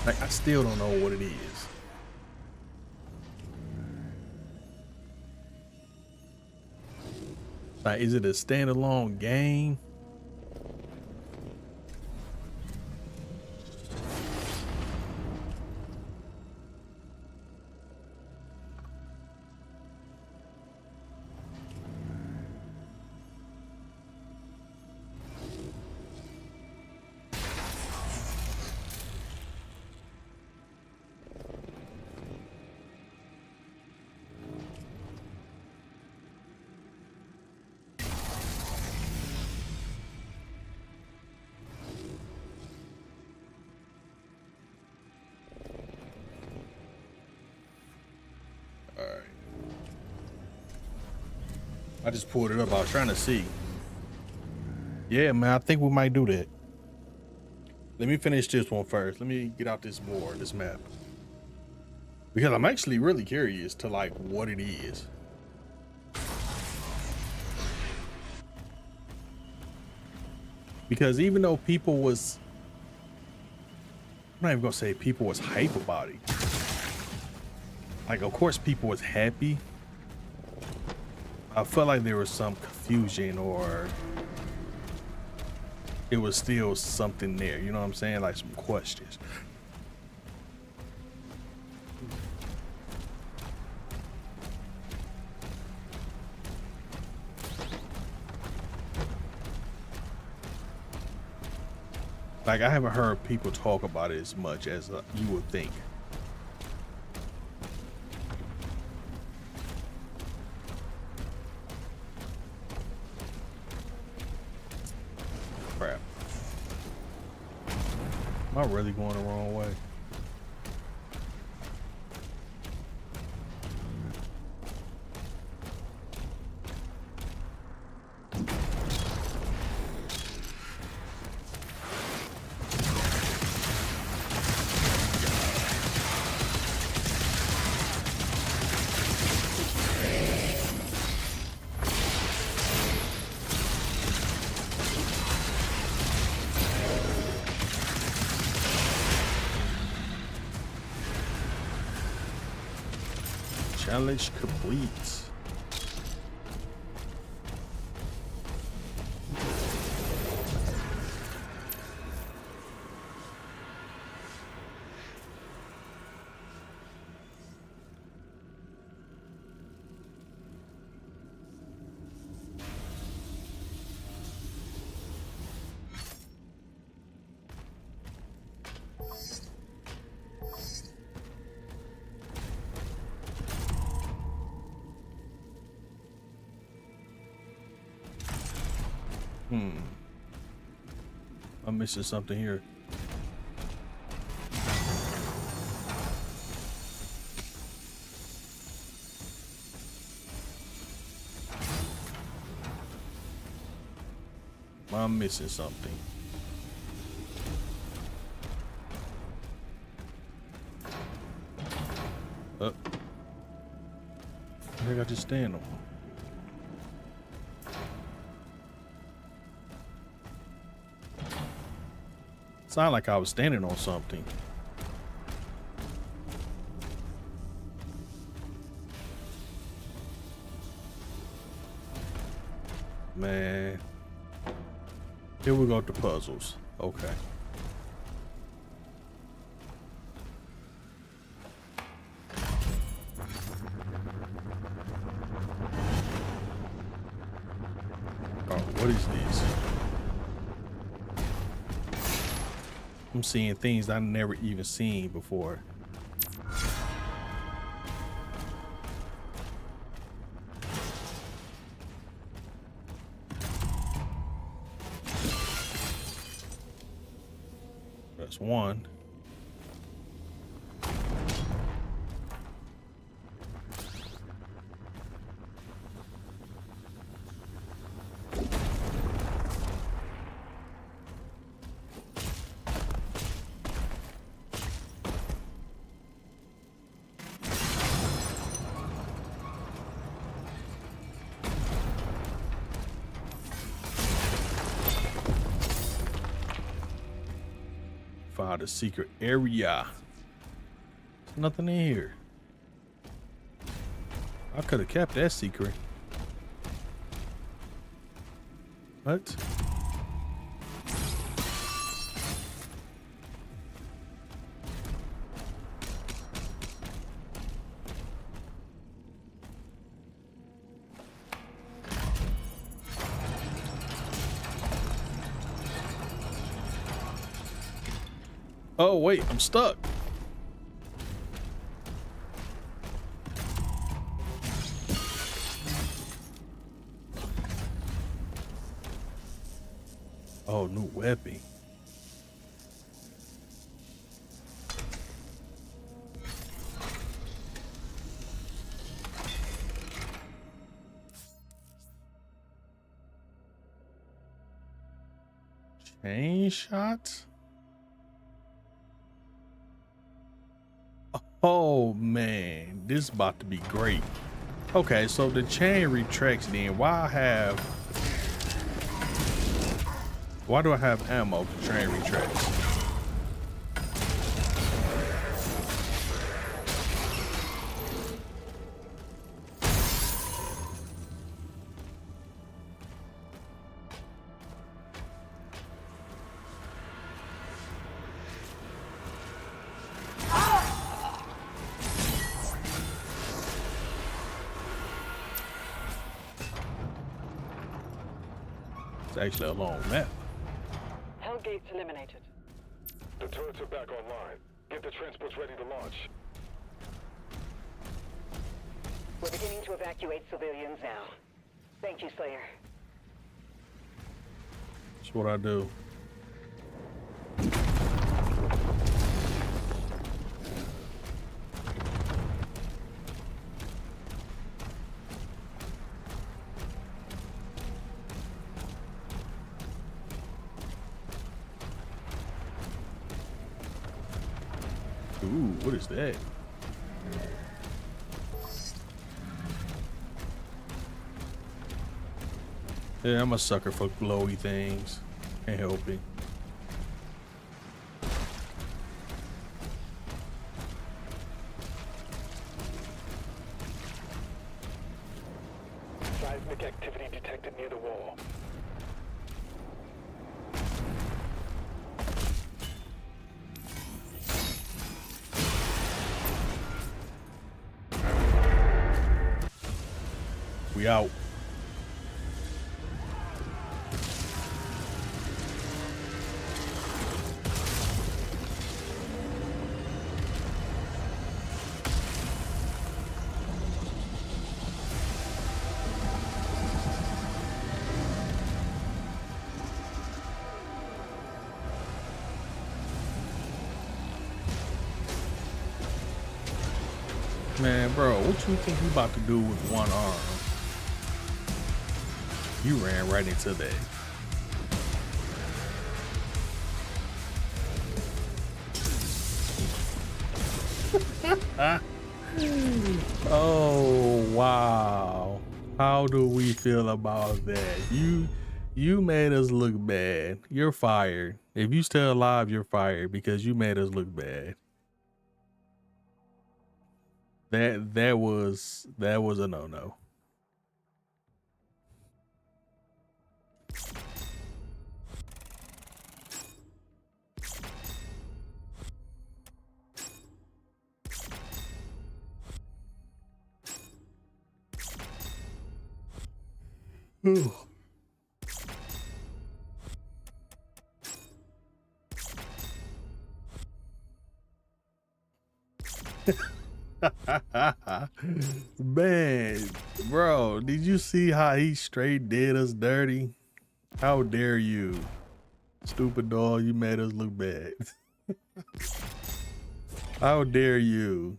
Like, I still don't know what it is. Like, is it a standalone game? I just pulled it up. I was trying to see. Yeah, man, I think we might do that. Let me finish this one first. Let me get out this board, this map. Because I'm actually really curious to like what it is. Because even though people was, I'm not even gonna say people was hype about it. Like, of course people was happy. I felt like there was some confusion, or it was still something there, you know what I'm saying? Like some questions. Like, I haven't heard people talk about it as much as you would think. Crap. Am I really going the wrong way? Challenge complete. I'm missing something here. I'm missing something. I think I just stand on. Sound like I was standing on something. Man. Here we go to puzzles. Okay. Oh, what is this? I'm seeing things I've never even seen before. That's one. Found a secret area. There's nothing in here. I could have kept that secret. What? Oh, wait, I'm stuck. Oh, new weapon. Chain shot? Oh man, this is about to be great. Okay, so the chain retracts then. Why do I have ammo if the train retracts? It's actually a long map. Hellgate's eliminated. The turrets are back online. Get the transports ready to launch. We're beginning to evacuate civilians now. Thank you, Slayer. That's what I do. Ooh, what is that? Yeah, I'm a sucker for glowy things. Can't help it. We out. Man, bro, what you think you about to do with one arm? You ran right into that. Oh, wow. How do we feel about that? You made us look bad. You're fired. If you still alive, you're fired because you made us look bad. That was a no-no. Man, bro, did you see how he straight did us dirty? How dare you, stupid dog? You made us look bad. How dare you?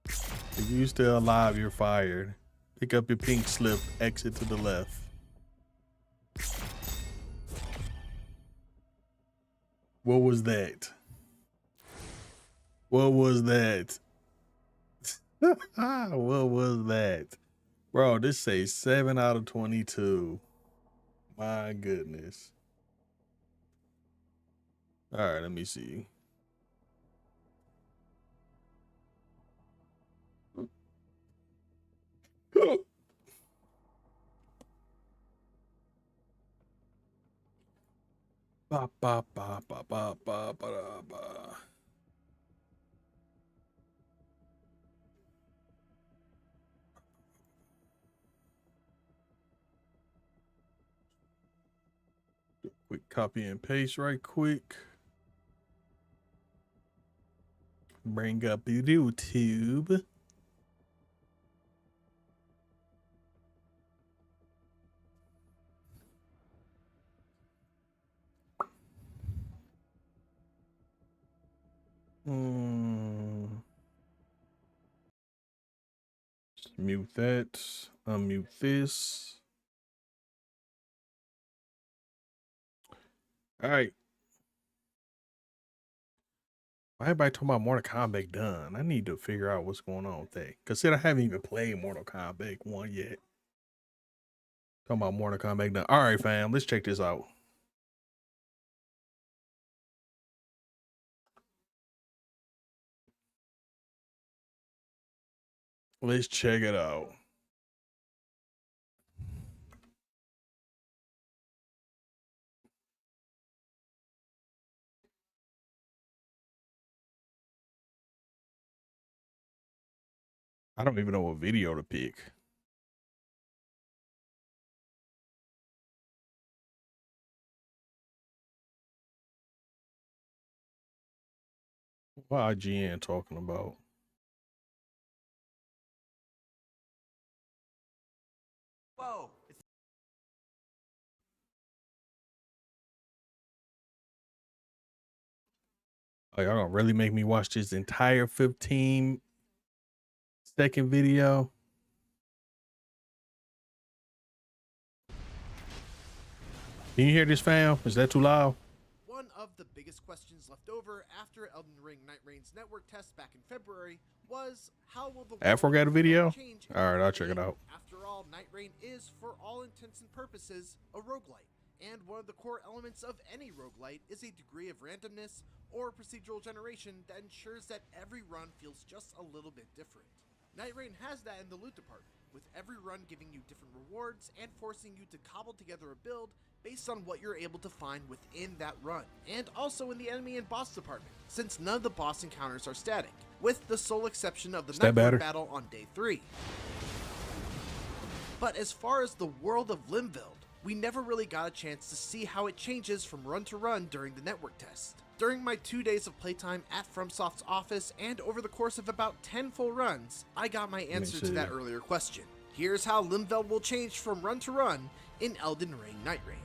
If you still alive, you're fired. Pick up your pink slip, exit to the left. What was that? What was that? What was that? Bro, this says 7 out of 22. My goodness. All right, let me see. Ba, ba, ba, ba, ba, ba, ba, ba. Quick copy and paste right quick. Bring up YouTube. Just mute that. Unmute this. All right. Why everybody talking about Mortal Kombat done? I need to figure out what's going on with that. Cause I haven't even played Mortal Kombat 1 yet. Talking about Mortal Kombat done. All right, fam. Let's check this out. Let's check it out. I don't even know what video to pick. What IGN talking about? Whoa! Oh, y'all gonna really make me watch this entire 15-second video? Can you hear this, fam? Is that too loud? One of the biggest questions left over after Elden Ring Night Reign's network test back in February was how will the Afro got a video? change? All right, I'll check it out. After all, Night Reign is, for all intents and purposes, a roguelite. And one of the core elements of any roguelite is a degree of randomness or procedural generation that ensures that every run feels just a little bit different. Night Reign has that in the loot department, with every run giving you different rewards and forcing you to cobble together a build based on what you're able to find within that run, and also in the enemy and boss department, since none of the boss encounters are static, with the sole exception of the Night Lord battle on day 3. But as far as the world of Limveld, we never really got a chance to see how it changes from run to run during the network test. During my 2 days of playtime at FromSoft's office and over the course of about 10 full runs, I got my answer to that earlier question. Here's how Limveld will change from run to run in Elden Ring Night Rain.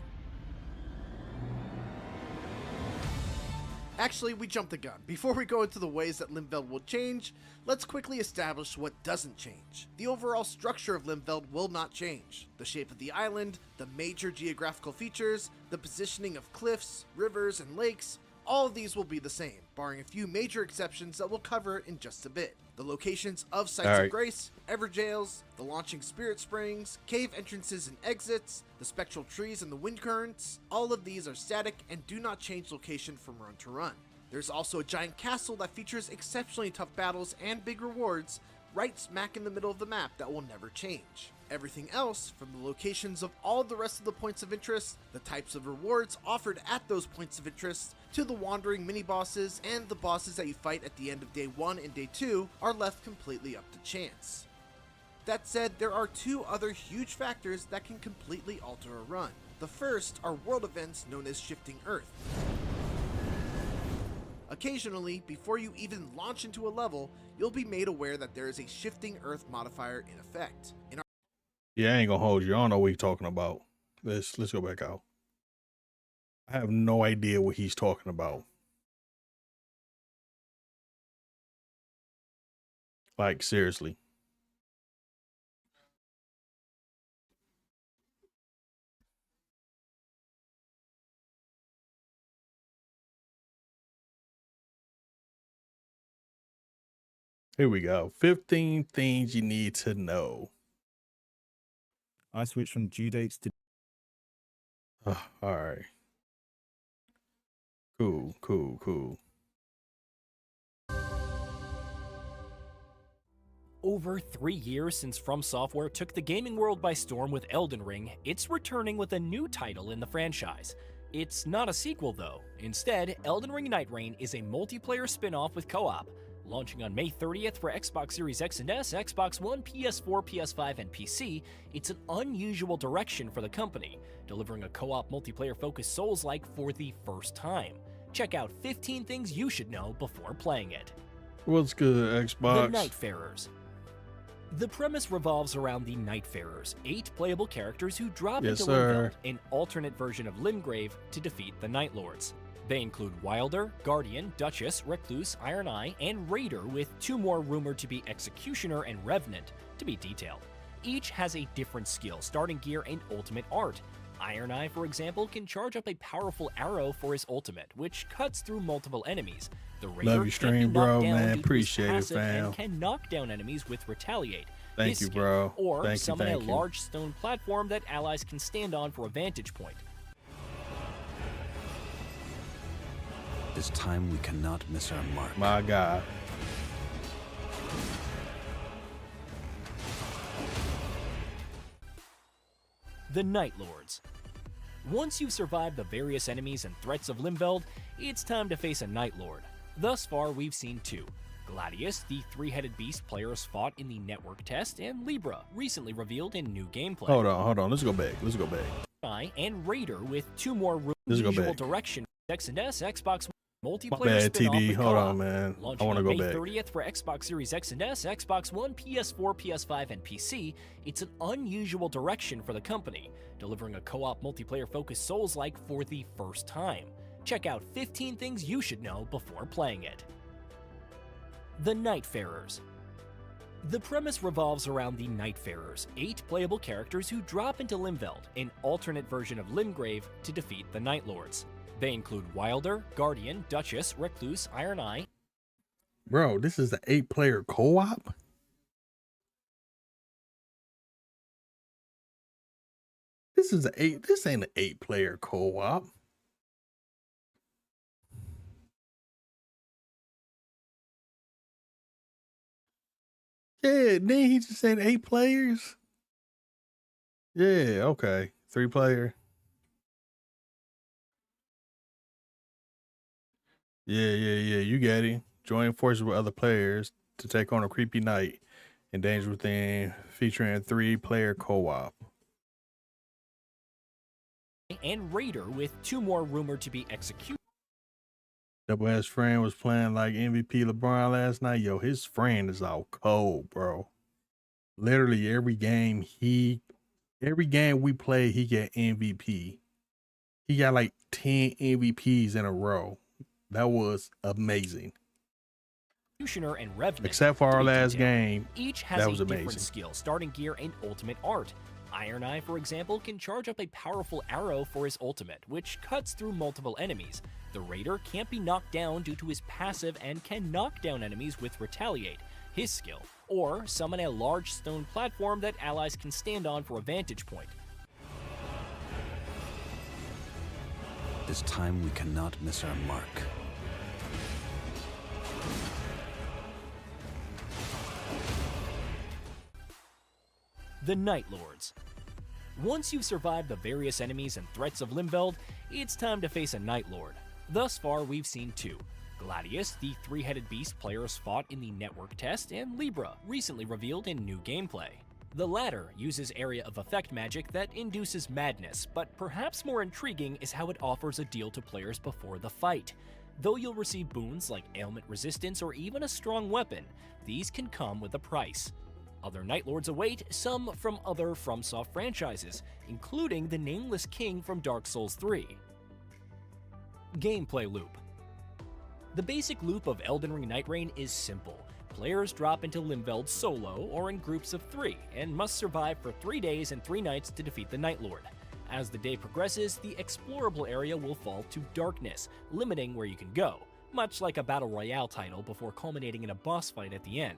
Actually, we jumped the gun. Before we go into the ways that Limveld will change, let's quickly establish what doesn't change. The overall structure of Limveld will not change. The shape of the island, the major geographical features, the positioning of cliffs, rivers, and lakes, all of these will be the same, barring a few major exceptions that we'll cover in just a bit. The locations of Sites of Grace, Everjails, the launching Spirit Springs, cave entrances and exits, the spectral trees and the wind currents, all of these are static and do not change location from run to run. There's also a giant castle that features exceptionally tough battles and big rewards right smack in the middle of the map that will never change. Everything else, from the locations of all the rest of the points of interest, the types of rewards offered at those points of interest, to the wandering mini-bosses and the bosses that you fight at the end of Day 1 and Day 2, are left completely up to chance. That said, there are two other huge factors that can completely alter a run. The first are world events known as Shifting Earth. Occasionally, before you even launch into a level, you'll be made aware that there is a Shifting Earth modifier in effect. Yeah, I ain't gonna hold you. I don't know what he's talking about. Let's go back out. I have no idea what he's talking about. Like, seriously. Here we go. 15 things you need to know. I switched from due dates to... All right. Cool. Over 3 years since From Software took the gaming world by storm with Elden Ring, it's returning with a new title in the franchise. It's not a sequel though. Instead, Elden Ring Night Rain is a multiplayer spin-off with co-op. Launching on May 30th for Xbox Series X and S, Xbox One, PS4, PS5, and PC, it's an unusual direction for the company, delivering a co-op multiplayer-focused Souls-like for the first time. Check out 15 things you should know before playing it. What's good, Xbox? The Nightfarers. The premise revolves around the Nightfarers, 8 playable characters who drop into Limveld, an alternate version of Limgrave, to defeat the Night Lords. They include Wilder, Guardian, Duchess, Recluse, Iron Eye, and Raider, with 2 more rumored to be Executioner and Revenant, to be detailed. Each has a different skill, starting gear, and ultimate art. Iron Eye, for example, can charge up a powerful arrow for his ultimate, which cuts through multiple enemies. The Raider love your stream, bro, man. Appreciate it, fam. And can knock down enemies with Retaliate. Thank you, bro. Or summon a large stone platform that allies can stand on for a vantage point. This time we cannot miss our mark. My God. The Night Lords. Once you've survived the various enemies and threats of Limveld, it's time to face a Night Lord. Thus far, we've seen 2. Gladius, the 3-headed beast players fought in the network test, and Libra, recently revealed in new gameplay. Hold on. Let's go back. And Raider, with 2 more unusual direction for X and S, Xbox multiplayer. My bad, spin-off TD. with Hold co-op. on, man. Launching I want to on go May back. 30th for Xbox Series X and S, Xbox One, PS4, PS5, and PC, it's an unusual direction for the company, delivering a co-op multiplayer-focused Souls-like for the first time. Check out 15 things you should know before playing it. The Nightfarers. The premise revolves around the Nightfarers, 8 playable characters who drop into Limveld, an alternate version of Limgrave, to defeat the Night Lords. They include Wilder, Guardian, Duchess, Recluse, Iron Eye. Bro, this is the 8-player co-op? This ain't an 8-player co-op. Yeah, then he just said 8 players. Yeah, okay. 3-player. Yeah, you get it. Join forces with other players to take on a creepy night and Danger Within, featuring 3-player co-op. And Raider, with 2 more rumored to be executed. Double S friend was playing like MVP LeBron last night. Yo, his friend is out cold, bro. Literally every game we play, he get MVP. He got like 10 MVPs in a row. That was amazing. And Revenant, except for our last game, each has that a was different amazing. skill, starting gear, and ultimate art. Iron Eye, for example, can charge up a powerful arrow for his ultimate, which cuts through multiple enemies. The Raider can't be knocked down due to his passive and can knock down enemies with Retaliate, his skill, or summon a large stone platform that allies can stand on for a vantage point. This time we cannot miss our mark. The Night Lords. Once you've survived the various enemies and threats of Limveld, it's time to face a Night Lord. Thus far, we've seen 2. Gladius, the 3-headed beast players fought in the network test, and Libra, recently revealed in new gameplay. The latter uses area of effect magic that induces madness, but perhaps more intriguing is how it offers a deal to players before the fight. Though you'll receive boons like ailment resistance or even a strong weapon, these can come with a price. Other Night Lords await, some from other FromSoft franchises, including the Nameless King from Dark Souls 3. Gameplay loop. The basic loop of Elden Ring Night Rain is simple. Players drop into Limveld solo or in groups of 3, and must survive for 3 days and 3 nights to defeat the Night Lord. As the day progresses, the explorable area will fall to darkness, limiting where you can go, much like a Battle Royale title before culminating in a boss fight at the end.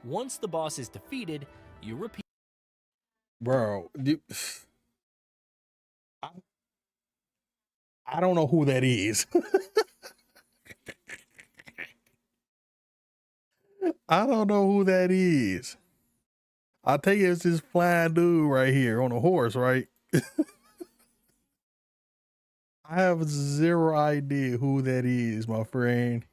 Once the boss is defeated, you repeat. Bro, I don't know who that is. I don't know who that is. I take it it's this flying dude right here on a horse, right? I have 0 idea who that is, my friend.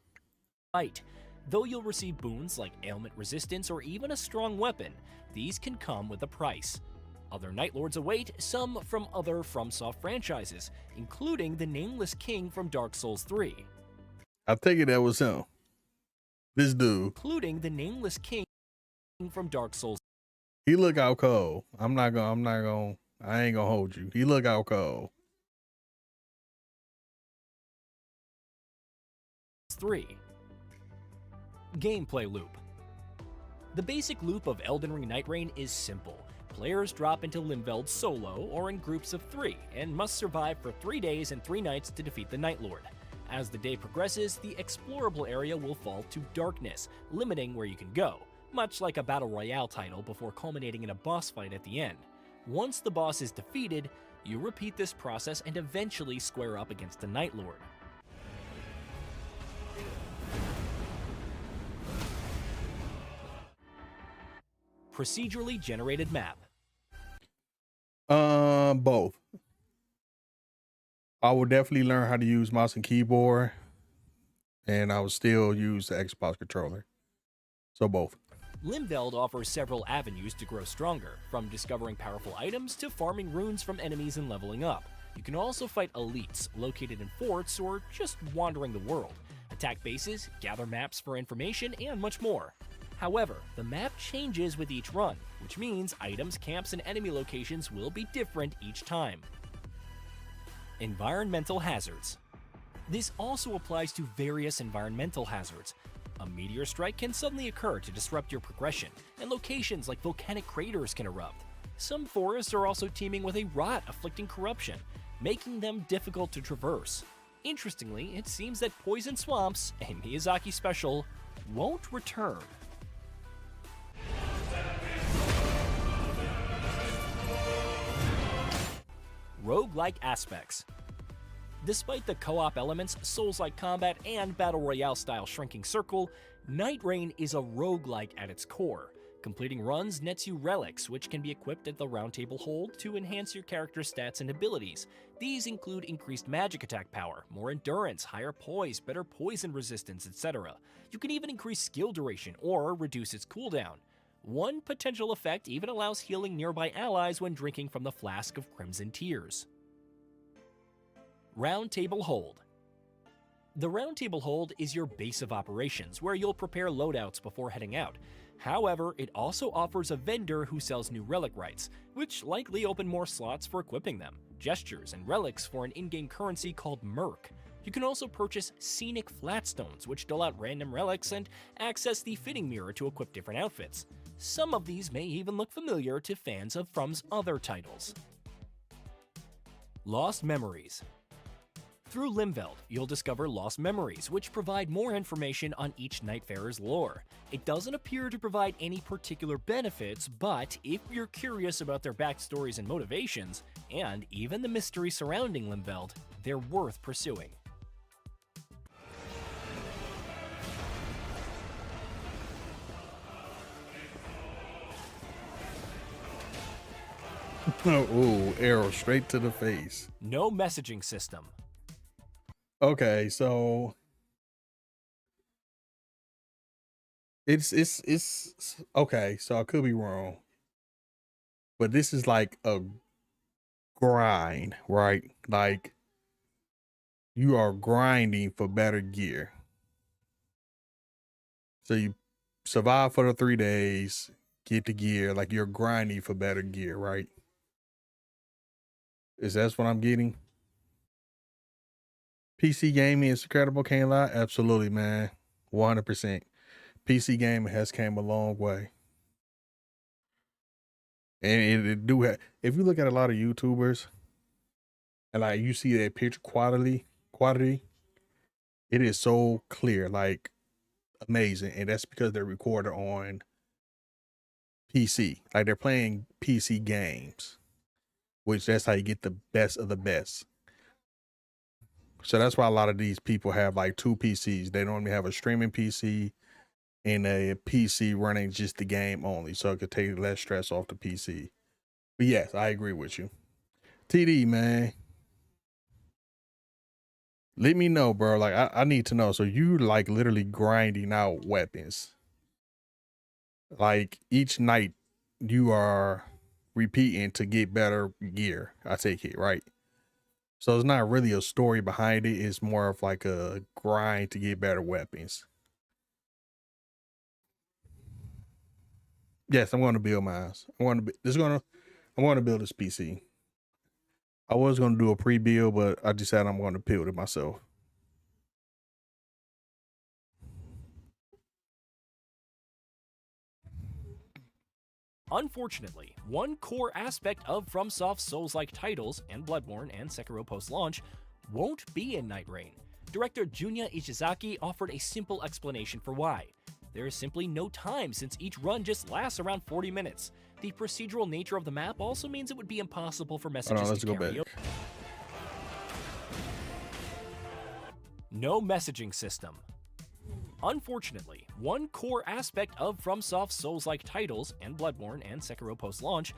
Fight. Though you'll receive boons like ailment resistance or even a strong weapon, these can come with a price. Other Night Lords await, some from other FromSoft franchises, including the Nameless King from Dark Souls 3. I take it that was him. This dude. Including the Nameless King from Dark Souls. He look out cold. I ain't gonna hold you. He look out cold. 3. Gameplay loop. The basic loop of Elden Ring Night Rain is simple. Players drop into Limveld solo or in groups of 3, and must survive for 3 days and 3 nights to defeat the Night Lord. As the day progresses, the explorable area will fall to darkness, limiting where you can go, much like a Battle Royale title before culminating in a boss fight at the end. Once the boss is defeated, you repeat this process and eventually square up against the Night Lord. Procedurally generated map. Both. I will definitely learn how to use mouse and keyboard, and I will still use the Xbox controller. So both. Limveld offers several avenues to grow stronger, from discovering powerful items to farming runes from enemies and leveling up. You can also fight elites located in forts or just wandering the world, attack bases, gather maps for information, and much more. However, the map changes with each run, which means items, camps, and enemy locations will be different each time. Environmental hazards. This also applies to various environmental hazards. A meteor strike can suddenly occur to disrupt your progression, and locations like volcanic craters can erupt. Some forests are also teeming with a rot afflicting corruption, making them difficult to traverse. Interestingly, it seems that poison swamps, a Miyazaki special, won't return. Roguelike aspects. Despite the co-op elements, Souls-like combat, and Battle Royale-style shrinking circle, Night Rain is a roguelike at its core. Completing runs nets you relics, which can be equipped at the Round Table Hold to enhance your character's stats and abilities. These include increased magic attack power, more endurance, higher poise, better poison resistance, etc. You can even increase skill duration or reduce its cooldown. One potential effect even allows healing nearby allies when drinking from the Flask of Crimson Tears. Round Table Hold. The Round Table Hold is your base of operations, where you'll prepare loadouts before heading out. However, it also offers a vendor who sells new relic rights, which likely open more slots for equipping them, gestures, and relics for an in-game currency called Merc. You can also purchase Scenic Flatstones, which dole out random relics, and access the Fitting Mirror to equip different outfits. Some of these may even look familiar to fans of From's other titles. Lost Memories. Through Limveld, you'll discover lost memories, which provide more information on each Nightfarer's lore. It doesn't appear to provide any particular benefits, but if you're curious about their backstories and motivations, and even the mystery surrounding Limveld, they're worth pursuing. Oh, arrow straight to the face. No messaging system. Okay, so it's okay, so I could be wrong, but this is like a grind, right? Like you are grinding for better gear. So you survive for the 3 days, get the gear, like you're grinding for better gear, right? Is that what I'm getting? PC gaming is incredible, can't lie. Absolutely, man. 100%. PC gaming has came a long way. And it do have, if you look at a lot of YouTubers and like you see that picture quality, it is so clear, like amazing. And that's because they're recorded on PC. Like they're playing PC games, which that's how you get the best of the best. So that's why a lot of these people have like 2 PCs. They normally have a streaming PC and a PC running just the game only, so it could take less stress off the PC. But yes, I agree with you. TD, man. Let me know, bro. Like I need to know. So you like literally grinding out weapons. Like each night you are repeating to get better gear. I take it, right? So it's not really a story behind it. It's more of like a grind to get better weapons. Yes, I'm going to build mine. I'm going to build this PC. I was going to do a pre-build, but I decided I'm going to build it myself. Unfortunately, one core aspect of FromSoft's Souls-like titles, and Bloodborne and Sekiro post-launch, won't be in Night Rain. Director Junya Ishizaki offered a simple explanation for why. There is simply no time since each run just lasts around 40 minutes. The procedural nature of the map also means it would be impossible for messages to carry over. No messaging system. Unfortunately, one core aspect of FromSoft's Souls-like titles, and Bloodborne and Sekiro post-launch,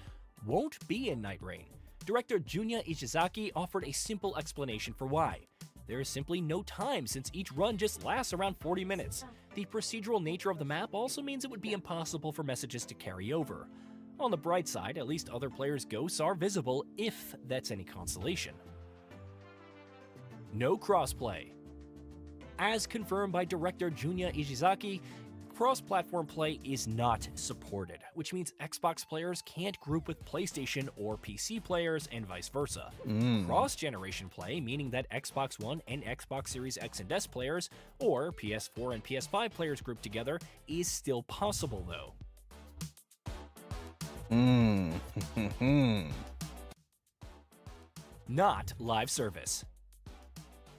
won't be in Night Rain. Director Junya Ishizaki offered a simple explanation for why. There is simply no time since each run just lasts around 40 minutes. The procedural nature of the map also means it would be impossible for messages to carry over. On the bright side, at least other players' ghosts are visible, if that's any consolation. No crossplay. As confirmed by director Junya Ishizaki, cross-platform play is not supported, which means Xbox players can't group with PlayStation or PC players and vice versa. Cross-generation play, meaning that Xbox One and Xbox Series X and S players, or PS4 and PS5 players grouped together, is still possible though. Not live service.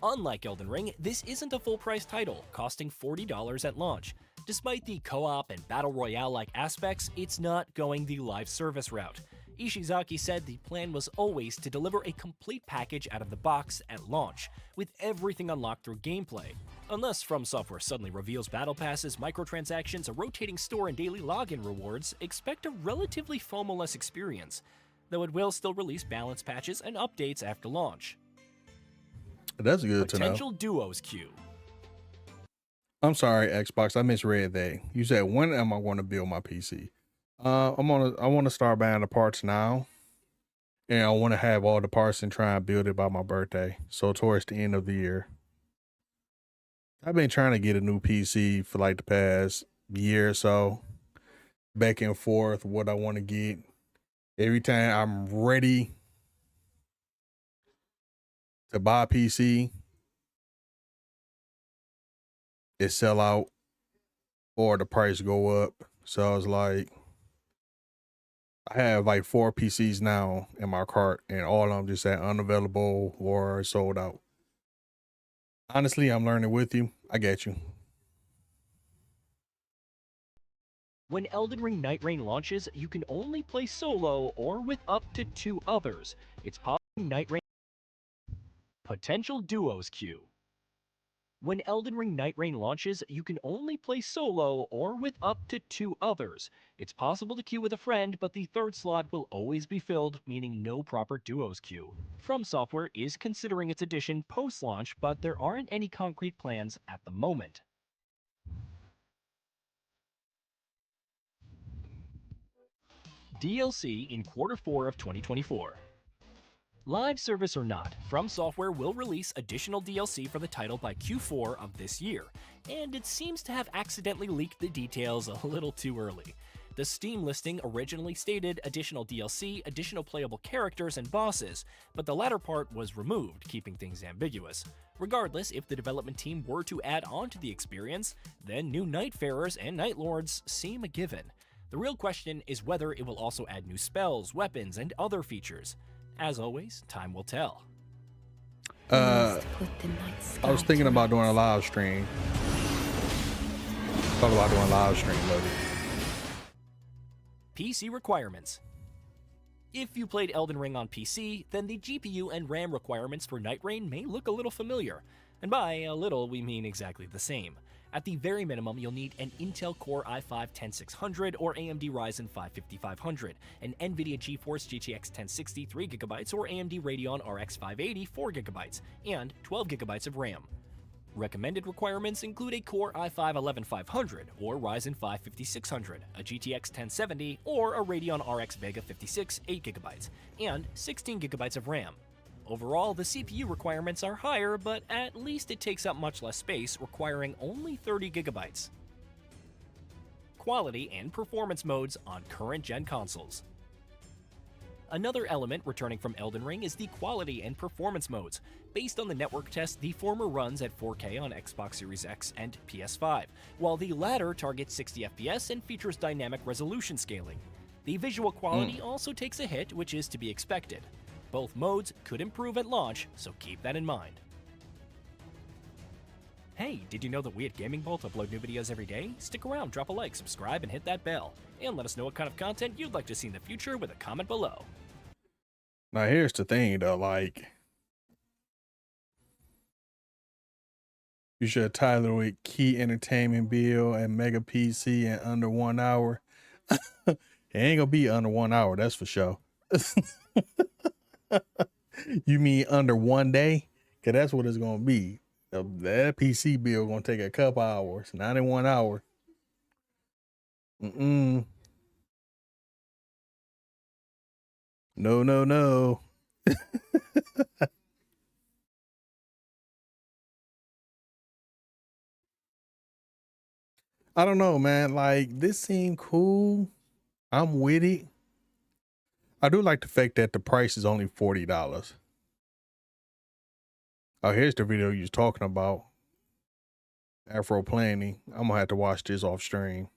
Unlike Elden Ring, this isn't a full-price title, costing $40 at launch. Despite the co-op and battle royale-like aspects, it's not going the live service route. Ishizaki said the plan was always to deliver a complete package out of the box at launch, with everything unlocked through gameplay. Unless From Software suddenly reveals battle passes, microtransactions, a rotating store, and daily login rewards, expect a relatively FOMO-less experience, though it will still release balance patches and updates after launch. That's good to know. Potential duos queue. I'm sorry, Xbox. I misread that. You said when am I going to build my PC? I want to start buying the parts now, and I want to have all the parts and try and build it by my birthday. So towards the end of the year, I've been trying to get a new PC for like the past year or so, back and forth what I want to get. Every time I'm ready to buy a PC, it sell out or the price go up. So I was like, I have like 4 PCs now in my cart, and all of them just at unavailable or sold out. Honestly, I'm learning with you. I get you. When Elden Ring Night Rain launches, you can only play solo or with up to 2 others. It's possible Night Rain potential duos queue. When Elden Ring Night Rain launches, you can only play solo or with up to 2 others. It's possible to queue with a friend, but the third slot will always be filled, meaning no proper duos queue. From Software is considering its addition post-launch, but there aren't any concrete plans at the moment. DLC in Q4 of 2024. Live service or not, From Software will release additional DLC for the title by Q4 of this year, and it seems to have accidentally leaked the details a little too early. The Steam listing originally stated additional DLC, additional playable characters, and bosses, but the latter part was removed, keeping things ambiguous. Regardless, if the development team were to add on to the experience, then new Nightfarers and Nightlords seem a given. The real question is whether it will also add new spells, weapons, and other features. As always, time will tell. I was thinking about doing a live stream. Thought about doing a live stream later. PC requirements. If you played Elden Ring on PC, then the GPU and RAM requirements for Night Rain may look a little familiar. And by a little, we mean exactly the same. At the very minimum, you'll need an Intel Core i5-10600 or AMD Ryzen 5 5500, an NVIDIA GeForce GTX 1060 3GB or AMD Radeon RX 580 4GB, and 12GB of RAM. Recommended requirements include a Core i5-11500 or Ryzen 5 5600, a GTX 1070 or a Radeon RX Vega 56 8GB, and 16GB of RAM. Overall, the CPU requirements are higher, but at least it takes up much less space, requiring only 30GB. Quality and performance modes on current-gen consoles. Another element returning from Elden Ring is the quality and performance modes. Based on the network test, the former runs at 4K on Xbox Series X and PS5, while the latter targets 60 FPS and features dynamic resolution scaling. The visual quality also takes a hit, which is to be expected. Both modes could improve at launch, so keep that in mind. Hey, did you know that we at Gaming Bolt upload new videos every day? Stick around, drop a like, subscribe, and hit that bell. And let us know what kind of content you'd like to see in the future with a comment below. Now here's the thing though, like, you should title with Key Entertainment Bill and Mega PC in under 1 hour. It ain't gonna be under 1 hour, that's for sure. You mean under 1 day? Cause that's what it's gonna be. That PC bill gonna take a couple hours, not in 1 hour. No, no, no. I don't know, man. Like, this seemed cool. I'm with it. I do like the fact that the price is only $40. Oh, here's the video you was talking about. Afro planning. I'm gonna have to watch this off stream.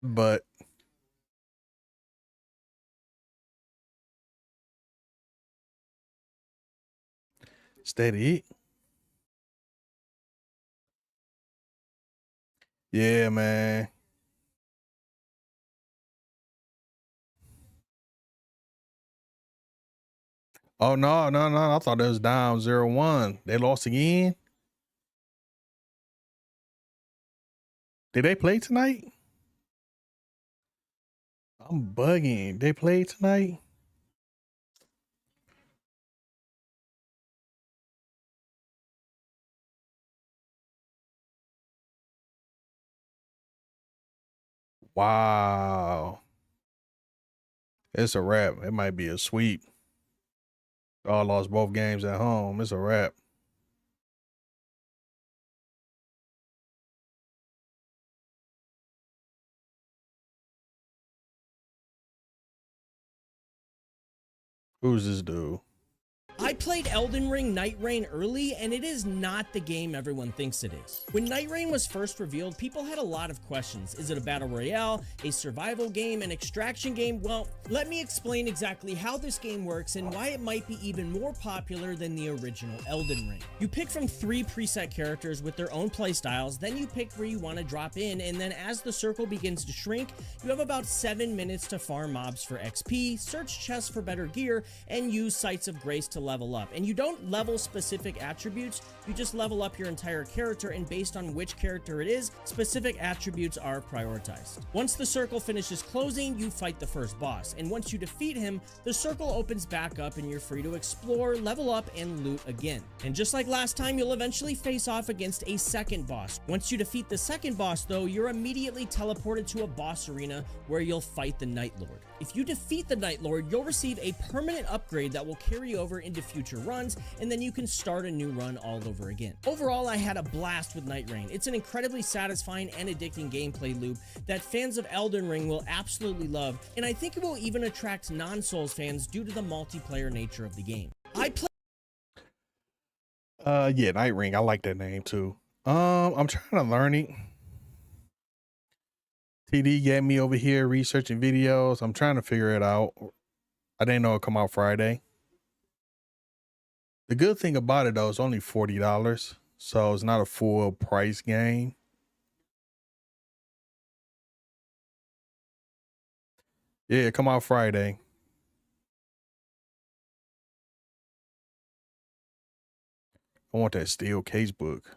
But steady. Yeah, man. Oh no, no, no. I thought it was down 0-1. They lost again. Did they play tonight? I'm bugging. They played tonight? Wow. It's a wrap. It might be a sweep. All lost both games at home. It's a wrap. Who's this dude? I played Elden Ring Night Rain early, and it is not the game everyone thinks it is. When Night Rain was first revealed, people had a lot of questions. Is it a battle royale, a survival game, an extraction game? Well, let me explain exactly how this game works and why it might be even more popular than the original Elden Ring. You pick from 3 preset characters with their own playstyles, then you pick where you want to drop in, and then as the circle begins to shrink, you have about 7 minutes to farm mobs for XP, search chests for better gear, and use Sites of Grace to level up. And you don't level specific attributes, you just level up your entire character, and based on which character it is, specific attributes are prioritized. Once the circle finishes closing, you fight the first boss, and once you defeat him, the circle opens back up and you're free to explore, level up, and loot again. And just like last time, you'll eventually face off against a second boss. Once you defeat the second boss though, you're immediately teleported to a boss arena where you'll fight the Night Lord. If you defeat the Night Lord, you'll receive a permanent upgrade that will carry over into future runs, and then you can start a new run all over again. Overall, I had a blast with Night Rain. It's an incredibly satisfying and addicting gameplay loop that fans of Elden Ring will absolutely love, and I think it will even attract non-Souls fans due to the multiplayer nature of the game. Yeah, Night Ring. I like that name too. I'm trying to learn it. TD got me over here researching videos. I'm trying to figure it out. I didn't know it'd come out Friday. The good thing about it though, it's only $40, so it's not a full price game. Yeah, it come out Friday. I want that steel case book.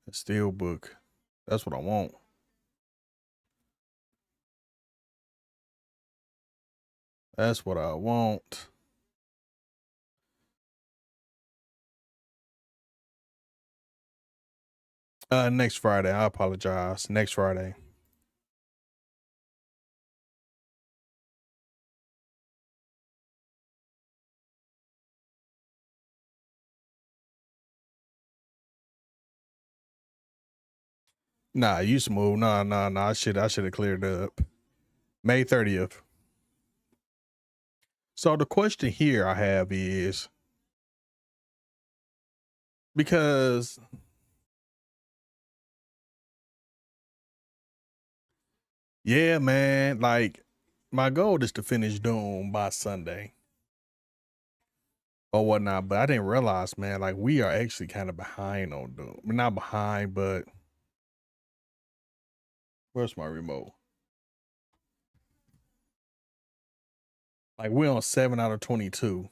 That steel book. That's what I want. That's what I want. Next Friday. I apologize. Next Friday. Nah, you smooth. Nah. I should have cleared it up. May 30th. So the question here I have is, because yeah, man, like my goal is to finish Doom by Sunday or whatnot, but I didn't realize, man, like we are actually kind of behind on Doom. We're not behind, but where's my remote? Like we're on 7 out of 22.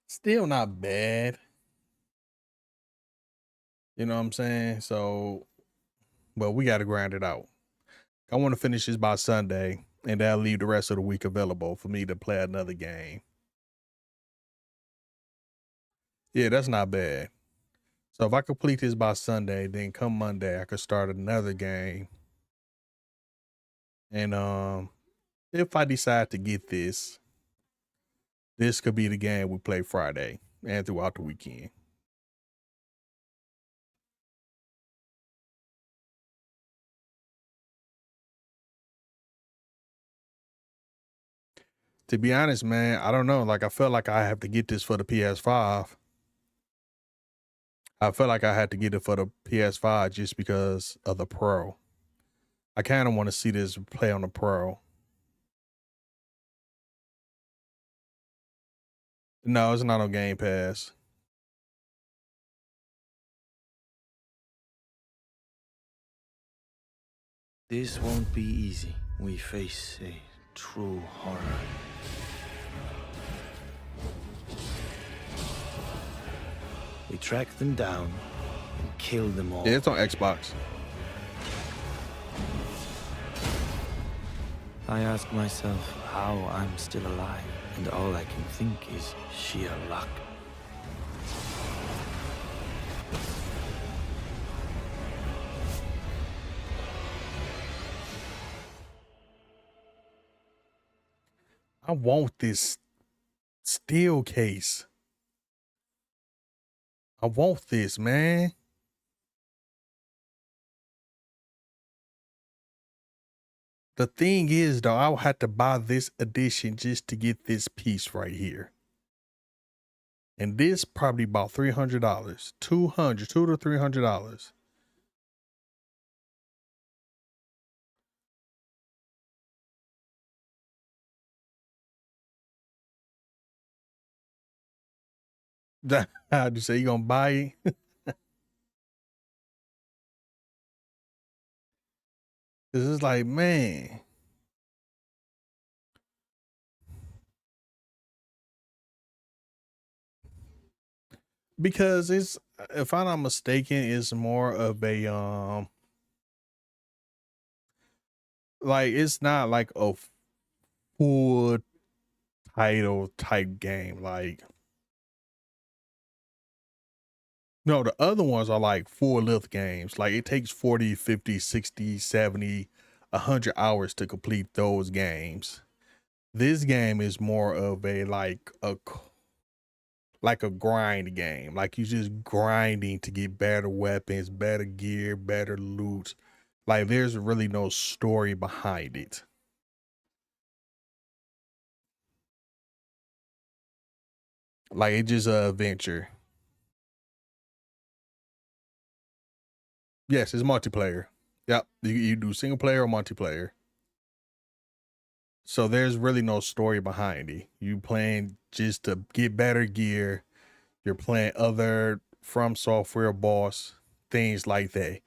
Still not bad. You know what I'm saying? So, but we got to grind it out. I want to finish this by Sunday, and that'll leave the rest of the week available for me to play another game. Yeah, that's not bad. So if I complete this by Sunday, then come Monday, I could start another game. And if I decide to get this could be the game we play Friday and throughout the weekend. To be honest, man, I don't know. Like, I felt like I have to get this for the PS5. I felt like I had to get it for the PS5 just because of the Pro. I kind of want to see this play on the Pro. No, it's not on Game Pass. This won't be easy. We face a true horror. We track them down and kill them all. Yeah, it's on Xbox. I ask myself how I'm still alive, and all I can think is sheer luck. I want this steel case. I want this, man. The thing is, though, I would have to buy this edition just to get this piece right here. And this probably about $300, $200 to $300. How'd you say you gonna buy it? This is like, man. Because it's, if I'm not mistaken, it's more of a like, it's not like a full title type game. Like, no, the other ones are like full length games. Like, it takes 40, 50, 60, 70, 100 hours to complete those games. This game is more of a like a grind game. Like, you're just grinding to get better weapons, better gear, better loot. Like, there's really no story behind it. Like, it's just an adventure. Yes, it's multiplayer. Yep, you do single player or multiplayer. So there's really no story behind it. You playing just to get better gear. You're playing other From Software boss, things like that.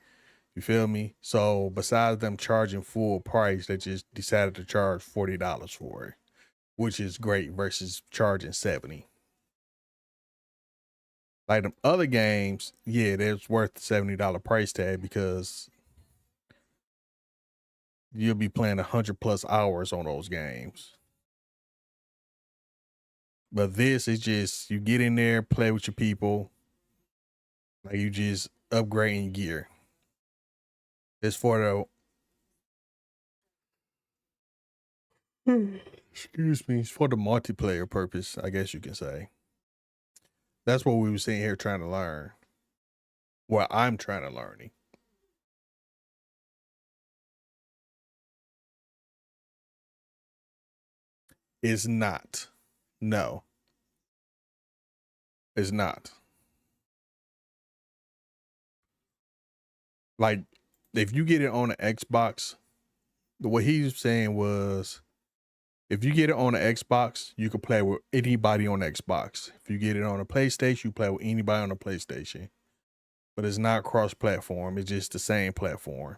You feel me? So besides them charging full price, they just decided to charge $40 for it, which is great versus charging $70. Like them other games, yeah, it's worth the $70 price tag because you'll be playing 100+ hours on those games. But this is just, you get in there, play with your people, like you just upgrading gear. It's for the excuse me, it's for the multiplayer purpose, I guess you can say. That's what we were sitting here trying to learn. Well, I'm trying to learn. It's not. No. It's not. Like, if you get it on the Xbox, what he was saying was, if you get it on the Xbox, you can play with anybody on the Xbox. If you get it on a PlayStation, you play with anybody on the PlayStation. But it's not cross-platform. It's just the same platform.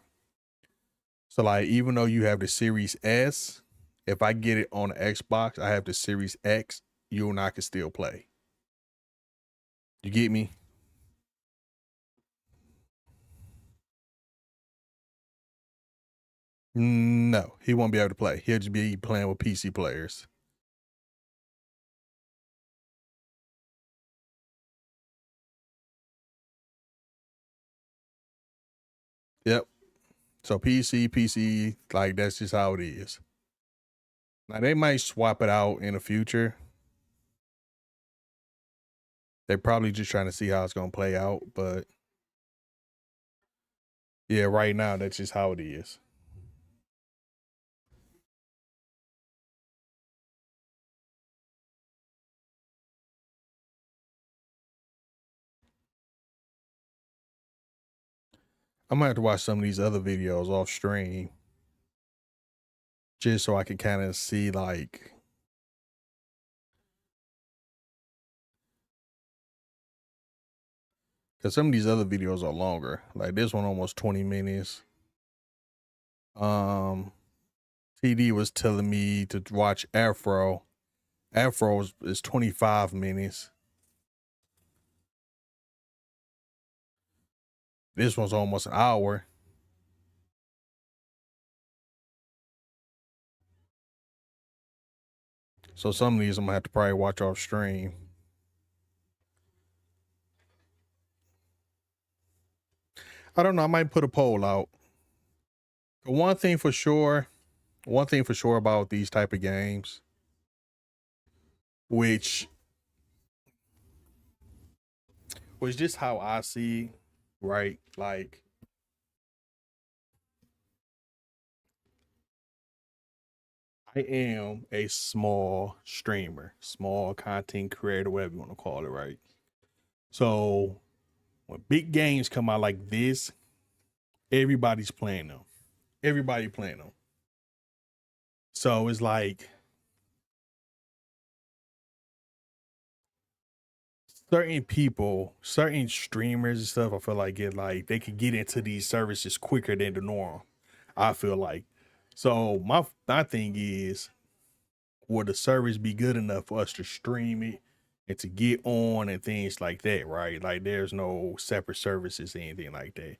So, like, even though you have the Series S, if I get it on the Xbox, I have the Series X, you and I can still play. You get me? No, he won't be able to play. He'll just be playing with PC players. Yep. So PC, like, that's just how it is. Now, they might swap it out in the future. They're probably just trying to see how it's going to play out. But yeah, right now, that's just how it is. I might have to watch some of these other videos off stream just so I can kind of see, like, because some of these other videos are longer. Like, this one almost 20 minutes. TD was telling me to watch Afro. Afro is 25 minutes. This one's almost an hour. So some of these I'm gonna have to probably watch off stream. I don't know. I might put a poll out. One thing for sure about these type of games, which was just how I see, right? Like, I am a small streamer, small content creator, whatever you want to call it, right? So when big games come out like this, everybody's playing them. Everybody playing them. So it's like certain people, certain streamers and stuff, I feel like they could get into these services quicker than the norm. I feel like. So my thing is, would the service be good enough for us to stream it and to get on and things like that, right? Like there's no separate services or anything like that.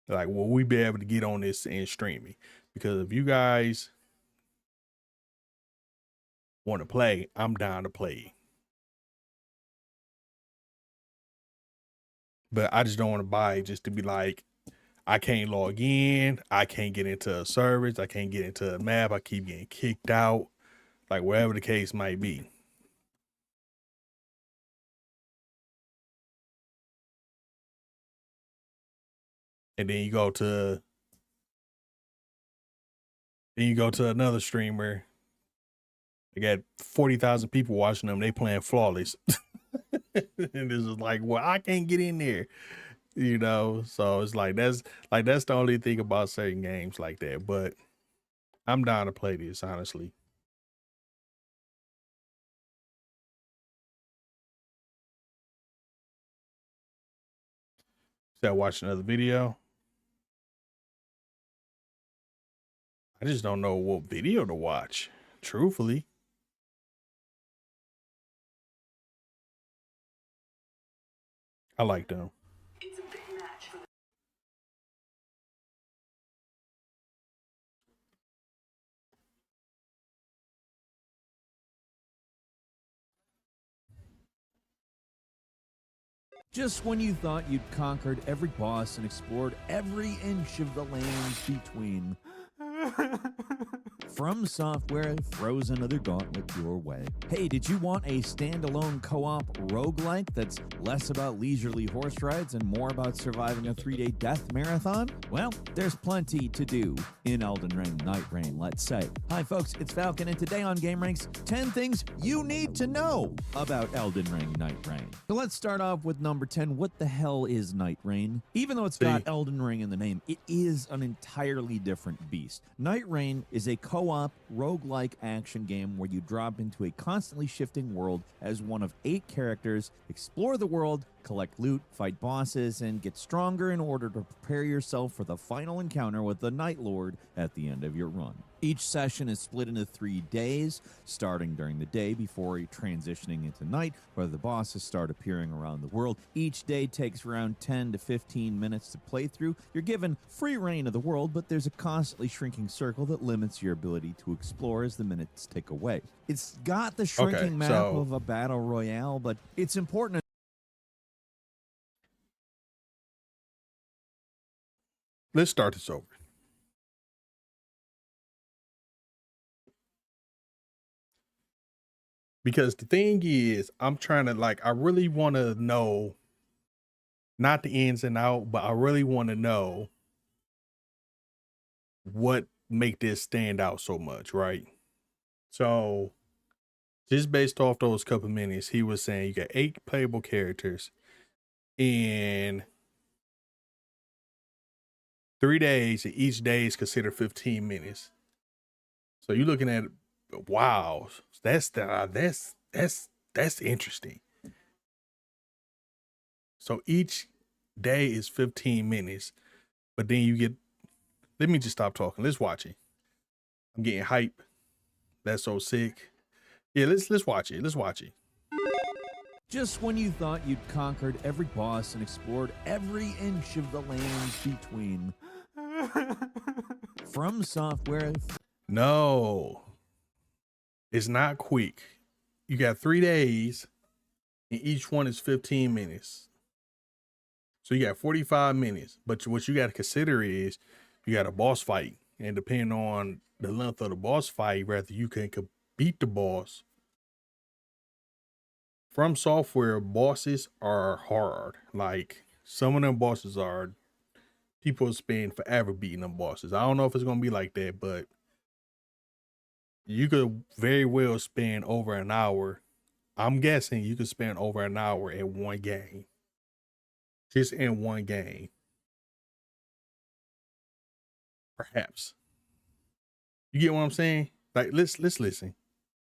Like, will we be able to get on this and stream it? Because if you guys want to play, I'm down to play. But I just don't want to buy it just to be like, I can't log in, I can't get into a service, I can't get into a map, I keep getting kicked out, like whatever the case might be. And then you go to another streamer. They got 40,000 people watching them. They playing flawless. And this is like, well, I can't get in there, you know? So it's like, that's the only thing about certain games like that. But I'm down to play this, honestly. Should I watch another video? I just don't know what video to watch, truthfully. I like them. Just when you thought you'd conquered every boss and explored every inch of the lands between, From Software throws another gauntlet your way. Hey, did you want a standalone co-op roguelike that's less about leisurely horse rides and more about surviving a 3-day death marathon? Well, there's plenty to do in Elden Ring Night Rain, let's say. Hi folks, it's Falcon, and today on GameRanks, 10 things you need to know about Elden Ring Night Rain. So let's start off with number 10. What the hell is Night Rain? Even though it's got Elden Ring in the name, it is an entirely different beast. Night Rain is a co-op roguelike action game where you drop into a constantly shifting world as one of 8 characters, explore the world, collect loot, fight bosses, and get stronger in order to prepare yourself for the final encounter with the Night Lord at the end of your run. Each session is split into 3 days, starting during the day before transitioning into night, where the bosses start appearing around the world. Each day takes around 10 to 15 minutes to play through. You're given free reign of the world, but there's a constantly shrinking circle that limits your ability to explore as the minutes tick away. It's got the shrinking map of a battle royale, but it's important to let's start this over. Because the thing is, I'm trying to I really want to know, not the ins and out, but I really want to know what make this stand out so much, right? So just based off those couple minutes, he was saying you got 8 playable characters in 3 days, and each day is considered 15 minutes. So you're looking at, wow, that's interesting. So each day is 15 minutes, but then you get, let me just stop talking. Let's watch it. I'm getting hype. That's so sick. Yeah, let's watch it. Let's watch it. Just when you thought you'd conquered every boss and explored every inch of the lands between, From Software. No, it's not quick. You got 3 days, and each one is 15 minutes. So you got 45 minutes. But what you got to consider is you got a boss fight, and depending on the length of the boss fight, whether you can beat the boss From Software bosses are hard. Like some of them bosses are people spend forever beating them bosses. I don't know if it's gonna be like that, but you could very well spend over an hour. I'm guessing you could spend over an hour in one game. Just in one game. Perhaps. You get what I'm saying? Like let's listen.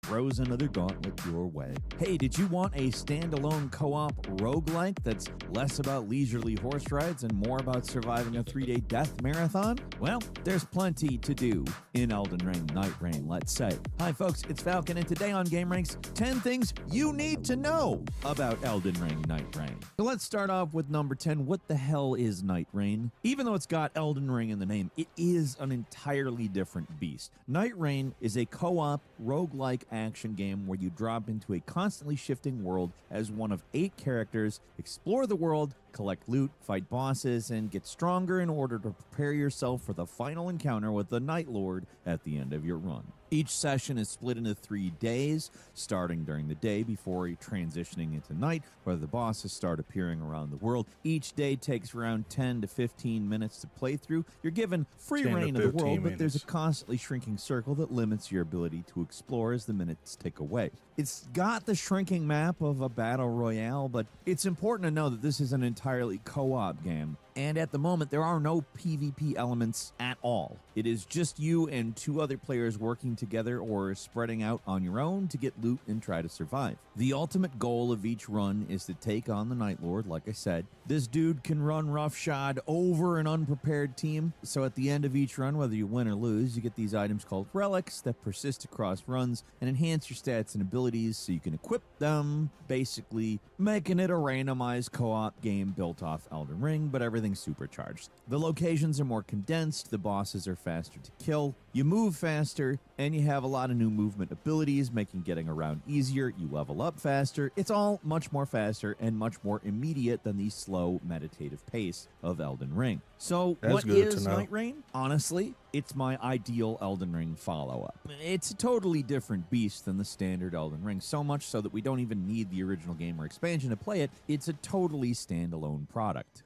Throws another gauntlet your way. Hey, did you want a standalone co-op roguelike that's less about leisurely horse rides and more about surviving a 3-day death marathon? Well, there's plenty to do in Elden Ring Night Rain, let's say. Hi folks, it's Falcon, and today on Game Ranks, 10 things you need to know about Elden Ring Night Rain. So let's start off with number 10. What the hell is Night Rain? Even though it's got Elden Ring in the name, it is an entirely different beast. Night Rain is a co-op roguelike action game where you drop into a constantly shifting world as one of 8 characters, explore the world, collect loot, fight bosses, and get stronger in order to prepare yourself for the final encounter with the Night Lord at the end of your run. Each session is split into 3 days, starting during the day before transitioning into night, where the bosses start appearing around the world. Each day takes around 10 to 15 minutes to play through. You're given free reign of the world, but there's a constantly shrinking circle that limits your ability to explore as the minutes tick away. It's got the shrinking map of a battle royale, but it's important to know that this is an entirely co-op game. And at the moment, there are no PvP elements at all. It is just you and 2 other players working together or spreading out on your own to get loot and try to survive. The ultimate goal of each run is to take on the Night Lord, like I said. This dude can run roughshod over an unprepared team, so at the end of each run, whether you win or lose, you get these items called relics that persist across runs and enhance your stats and abilities so you can equip them, basically making it a randomized co-op game built off Elden Ring, but everything supercharged. The locations are more condensed, the bosses are faster to kill, you move faster, and you have a lot of new movement abilities, making getting around easier. You level up faster. It's all much more faster and much more immediate than the slow meditative pace of Elden Ring. So That's what good is to know. Night Rain? Honestly, it's my ideal Elden Ring follow-up. It's a totally different beast than the standard Elden Ring, so much so that we don't even need the original game or expansion to play it. It's a totally standalone product.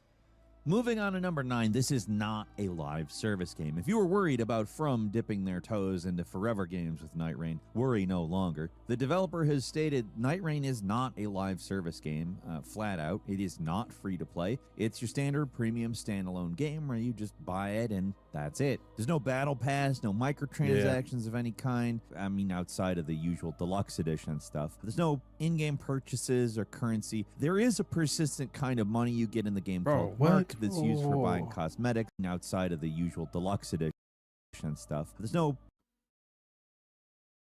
Moving on to number 9, this is not a live service game. If you were worried about From dipping their toes into forever games with Night Rain, worry no longer. The developer has stated Night Rain is not a live service game, flat out. It is not free to play. It's your standard premium standalone game where you just buy it and that's it. There's no battle pass, no microtransactions of any kind. I mean, outside of the usual deluxe edition stuff. There's no in-game purchases or currency. There is a persistent kind of money you get in the game called Mark that's used for buying cosmetics outside of the usual deluxe edition stuff. There's no...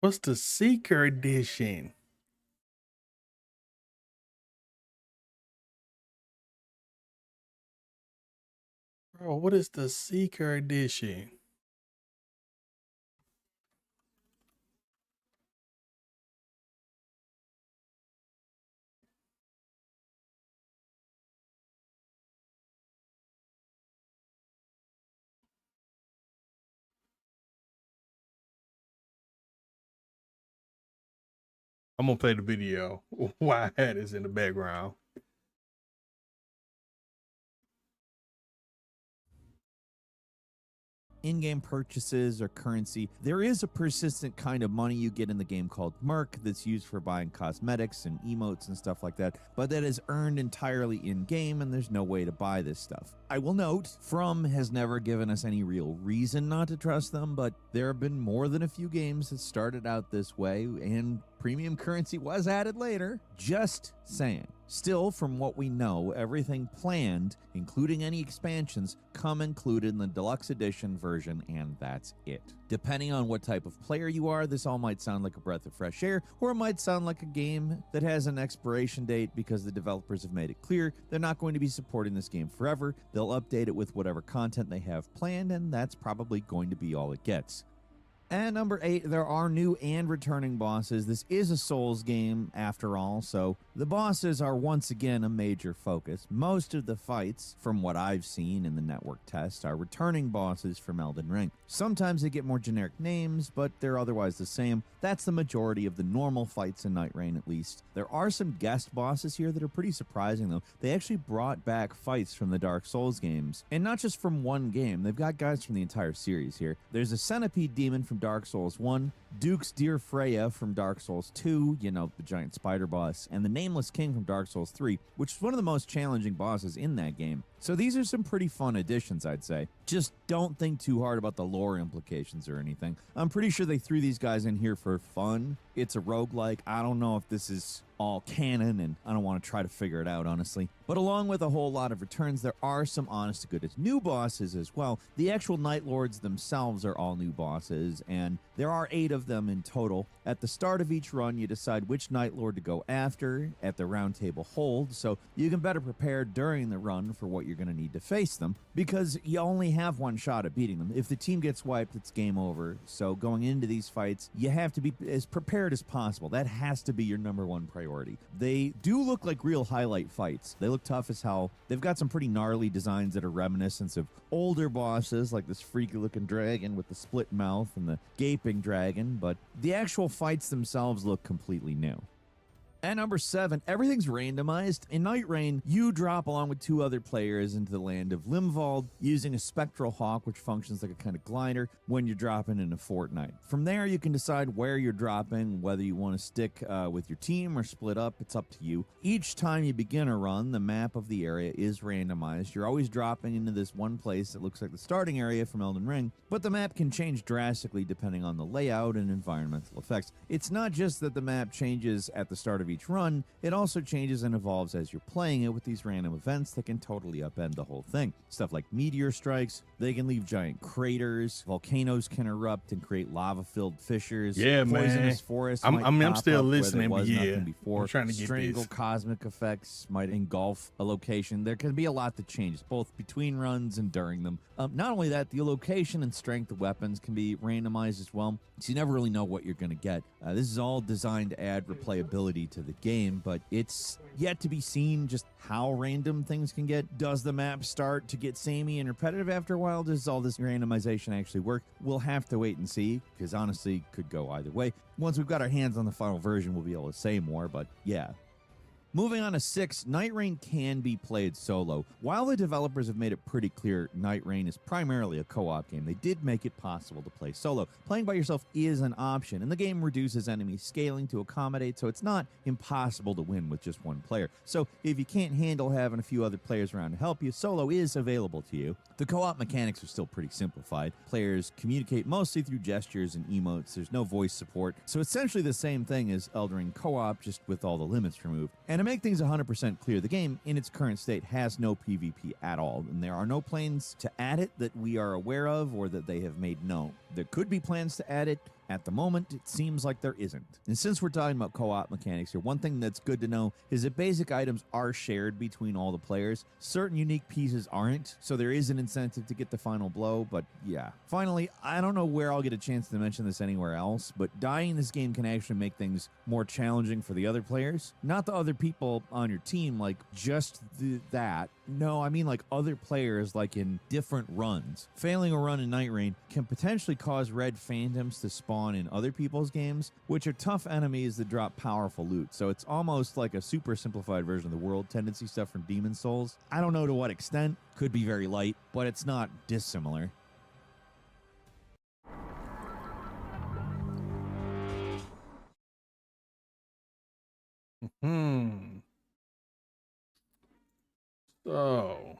What's the Seeker Edition? Bro, what is the Seeker Edition? I'm gonna play the video while I had this in the background. in-game purchases or currency. There is a persistent kind of money you get in the game called Merc that's used for buying cosmetics and emotes and stuff like that, but that is earned entirely in-game and there's no way to buy this stuff. I will note, From has never given us any real reason not to trust them, but there have been more than a few games that started out this way and premium currency was added later. Just saying. Still, from what we know, everything planned, including any expansions, come included in the deluxe edition version, and that's it. Depending on what type of player you are, this all might sound like a breath of fresh air, or it might sound like a game that has an expiration date because the developers have made it clear they're not going to be supporting this game forever. They'll update it with whatever content they have planned, and that's probably going to be all it gets. And number 8, there are new and returning bosses. This is a Souls game after all, so the bosses are once again a major focus. Most of the fights, from what I've seen in the network test, are returning bosses from Elden Ring. Sometimes they get more generic names, but they're otherwise the same. That's the majority of the normal fights in Night Rain, at least. There are some guest bosses here that are pretty surprising, though. They actually brought back fights from the Dark Souls games, and not just from one game. They've got guys from the entire series here. There's a centipede demon from Dark Souls 1, Duke's Dear Freya from Dark Souls 2, you know, the giant spider boss, and the Nameless King from Dark Souls 3, which is one of the most challenging bosses in that game. So these are some pretty fun additions, I'd say. Just don't think too hard about the lore implications or anything. I'm pretty sure they threw these guys in here for fun. It's a roguelike. I don't know if this is all canon, and I don't want to try to figure it out, honestly. But along with a whole lot of returns, there are some honest-to-goodness new bosses as well. The actual Night Lords themselves are all new bosses, and there are 8 of them in total. At the start of each run, you decide which Night Lord to go after at the Round Table Hold, so you can better prepare during the run for what you're going to need to face them, because you only have one shot at beating them. If the team gets wiped, it's game over. So going into these fights, you have to be as prepared as possible. That has to be your number one priority. They do look like real highlight fights. They look tough as hell. They've got some pretty gnarly designs that are reminiscent of older bosses, like this freaky looking dragon with the split mouth and the gaping dragon, but the actual fights themselves look completely new. At number 7, everything's randomized. In Night Rain, you drop along with 2 other players into the land of Limwald using a spectral hawk, which functions like a kind of glider when you're dropping in a fortnight. From there, you can decide where you're dropping, whether you want to stick with your team or split up. It's up to you. Each time you begin a run, the map of the area is randomized. You're always dropping into this one place that looks like the starting area from Elden Ring, but the map can change drastically depending on the layout and environmental effects. It's not just that the map changes at the start of each run, it also changes and evolves as you're playing it with these random events that can totally upend the whole thing. Stuff like meteor strikes, they can leave giant craters, volcanoes can erupt and create lava-filled fissures. Yeah, poisonous man. forests I'm still listening, but but yeah, before. I'm trying to get Strangle this. cosmic effects might engulf a location. There can be a lot that changes, both between runs and during them. Not only that, the location and strength of weapons can be randomized as well, so you never really know what you're going to get. This is all designed to add replayability to the game, but it's yet to be seen just how random things can get. Does the map start to get samey and repetitive after a while? Does all this randomization actually work? We'll have to wait and see, because honestly, could go either way. Once we've got our hands on the final version, we'll be able to say more, but yeah. Moving on to 6, Night Rain can be played solo. While the developers have made it pretty clear Night Rain is primarily a co-op game, they did make it possible to play solo. Playing by yourself is an option, and the game reduces enemy scaling to accommodate, so it's not impossible to win with just one player. So if you can't handle having a few other players around to help you, solo is available to you. The co-op mechanics are still pretty simplified. Players communicate mostly through gestures and emotes. There's no voice support, so essentially the same thing as Elden Ring co-op, just with all the limits removed. And to make things 100% clear, the game in its current state has no PvP at all, and there are no plans to add it that we are aware of or that they have made known. There could be plans to add it. At the moment, it seems like there isn't. And since we're talking about co-op mechanics here, one thing that's good to know is that basic items are shared between all the players. Certain unique pieces aren't, so there is an incentive to get the final blow, but yeah. Finally, I don't know where I'll get a chance to mention this anywhere else, but dying in this game can actually make things more challenging for the other players. Not the other people on your team, like just that. No, I mean like other players, like in different runs. Failing a run in Night Rain can potentially cause red phantoms to spawn in other people's games, which are tough enemies that drop powerful loot. So it's almost like a super simplified version of the world tendency stuff from Demon Souls. I don't know to what extent, could be very light, but it's not dissimilar. So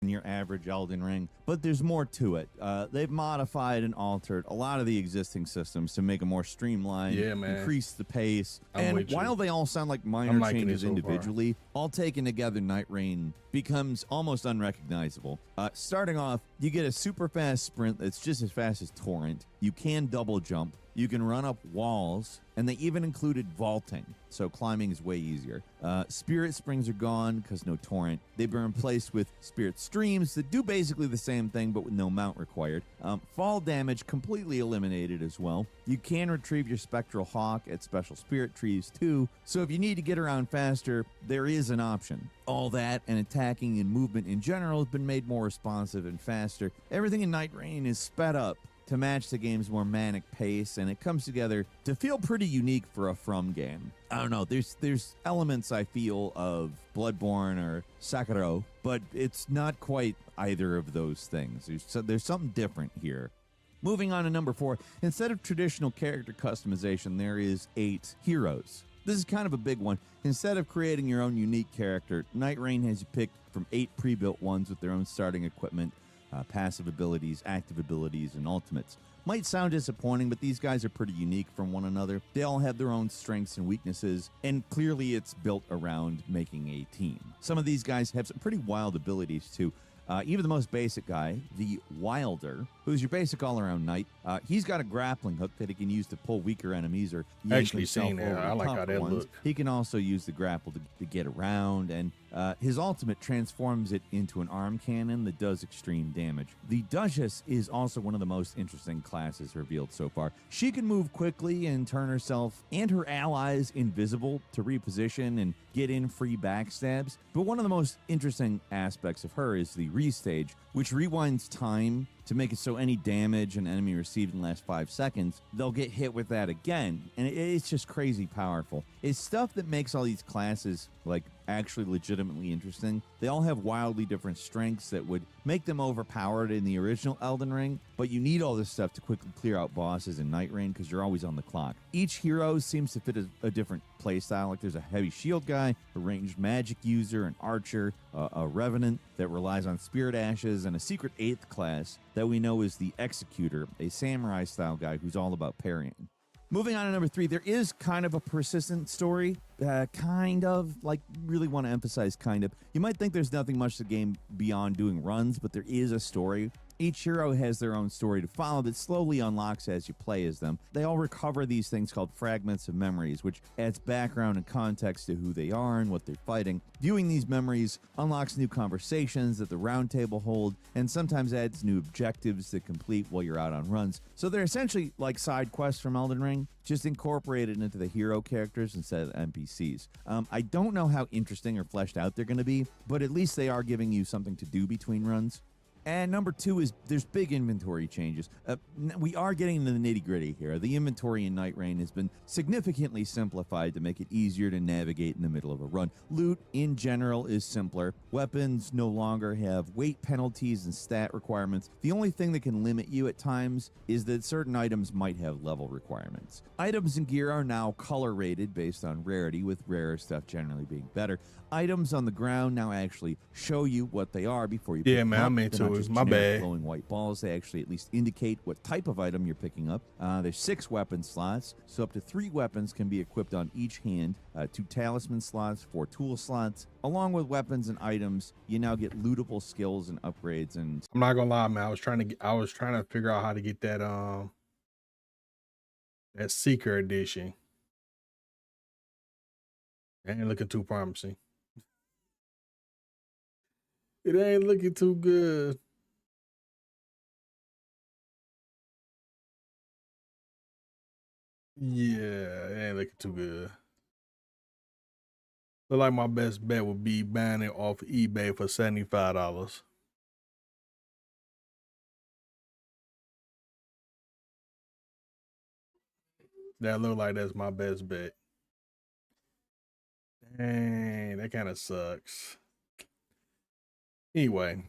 your average Elden Ring, but there's more to it. They've modified and altered a lot of the existing systems to make it more streamlined, increase the pace, and while they all sound like minor changes individually, all taken together, Night Rain becomes almost unrecognizable. Starting off, you get a super fast sprint that's just as fast as Torrent. You can double jump. You can run up walls, and they even included vaulting, so climbing is way easier. Spirit springs are gone because no torrent. They've been replaced with spirit streams that do basically the same thing but with no mount required. Fall damage completely eliminated as well. You can retrieve your spectral hawk at special spirit trees too, so if you need to get around faster, there is an option. All that and attacking and movement in general has been made more responsive and faster. Everything in Night Rain is sped up to match the game's more manic pace, and it comes together to feel pretty unique for a From game. I don't know, there's elements I feel of Bloodborne or Sekiro, but it's not quite either of those things. There's something different here. Moving on to number 4, instead of traditional character customization, there is 8 heroes. This is kind of a big one. Instead of creating your own unique character, Night Rain has you pick from 8 pre-built ones with their own starting equipment, passive abilities, active abilities, and ultimates. Might sound disappointing, but these guys are pretty unique from one another. They all have their own strengths and weaknesses, and clearly it's built around making a team. Some of these guys have some pretty wild abilities too. Even the most basic guy, the Wilder, who's your basic all-around knight, he's got a grappling hook that he can use to pull weaker enemies or yank Actually himself seen that. over I like tough how that ones. look. He can also use the grapple to get around, and his ultimate transforms it into an arm cannon that does extreme damage. The Duchess is also one of the most interesting classes revealed so far. She can move quickly and turn herself and her allies invisible to reposition and get in free backstabs, but one of the most interesting aspects of her is the restage, which rewinds time to make it so any damage an enemy received in the last 5 seconds, they'll get hit with that again. And it's just crazy powerful. It's stuff that makes all these classes like actually legitimately interesting. They all have wildly different strengths that would make them overpowered in the original Elden Ring, but you need all this stuff to quickly clear out bosses in Night Rain because you're always on the clock. Each hero seems to fit a different playstyle. Like there's a heavy shield guy, a ranged magic user, an archer, a revenant that relies on spirit ashes, and a secret 8th class that we know is the Executor, a samurai style guy who's all about parrying. Moving on to number 3, there is kind of a persistent story. Really want to emphasize kind of. You might think there's nothing much to the game beyond doing runs, but there is a story. Each hero has their own story to follow that slowly unlocks as you play as them. They all recover these things called fragments of memories, which adds background and context to who they are and what they're fighting. Viewing these memories unlocks new conversations that the round table hold, and sometimes adds new objectives to complete while you're out on runs. So they're essentially like side quests from Elden Ring, just incorporated into the hero characters instead of NPCs. I don't know how interesting or fleshed out they're going to be, but at least they are giving you something to do between runs. And number 2 is there's big inventory changes. We are getting into the nitty-gritty here. The inventory in Night Rain has been significantly simplified to make it easier to navigate in the middle of a run. Loot, in general, is simpler. Weapons no longer have weight penalties and stat requirements. The only thing that can limit you at times is that certain items might have level requirements. Items and gear are now color-rated based on rarity, with rarer stuff generally being better. Items on the ground now actually show you what they are before you pick them up. I'm into it. My bad. Glowing white balls. They actually at least indicate what type of item you're picking up. There's 6 weapon slots, so up to 3 weapons can be equipped on each hand. 2 talisman slots, 4 tool slots. Along with weapons and items, you now get lootable skills and upgrades. And I'm not gonna lie, man. I was trying to figure out how to get that that Seeker edition. It ain't looking too promising. It ain't looking too good. Yeah, it ain't looking too good. Look like my best bet would be buying it off eBay for $75. That look like that's my best bet. Dang, that kind of sucks. Anyway,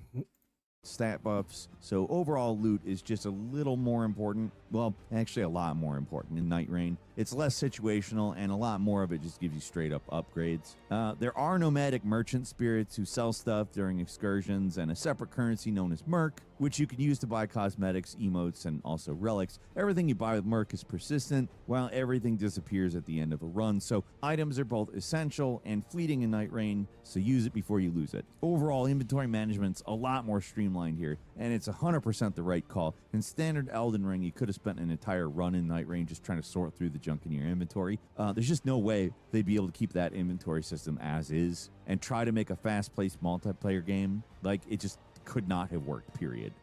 stat buffs. So overall loot is just a little more important. Well, actually a lot more important in Night Rain. It's less situational, and a lot more of it just gives you straight up upgrades. There are nomadic merchant spirits who sell stuff during excursions, and a separate currency known as Merc, which you can use to buy cosmetics, emotes, and also relics. Everything you buy with Merc is persistent, while everything disappears at the end of a run. So items are both essential and fleeting in Night Rain, so use it before you lose it. Overall, inventory management's a lot more streamlined here, and it's 100% the right call. In standard Elden Ring, you could have spent an entire run in Night Rain just trying to sort through the junk in your inventory. There's just no way they'd be able to keep that inventory system as is and try to make a fast-paced multiplayer game. Like, it just could not have worked, period.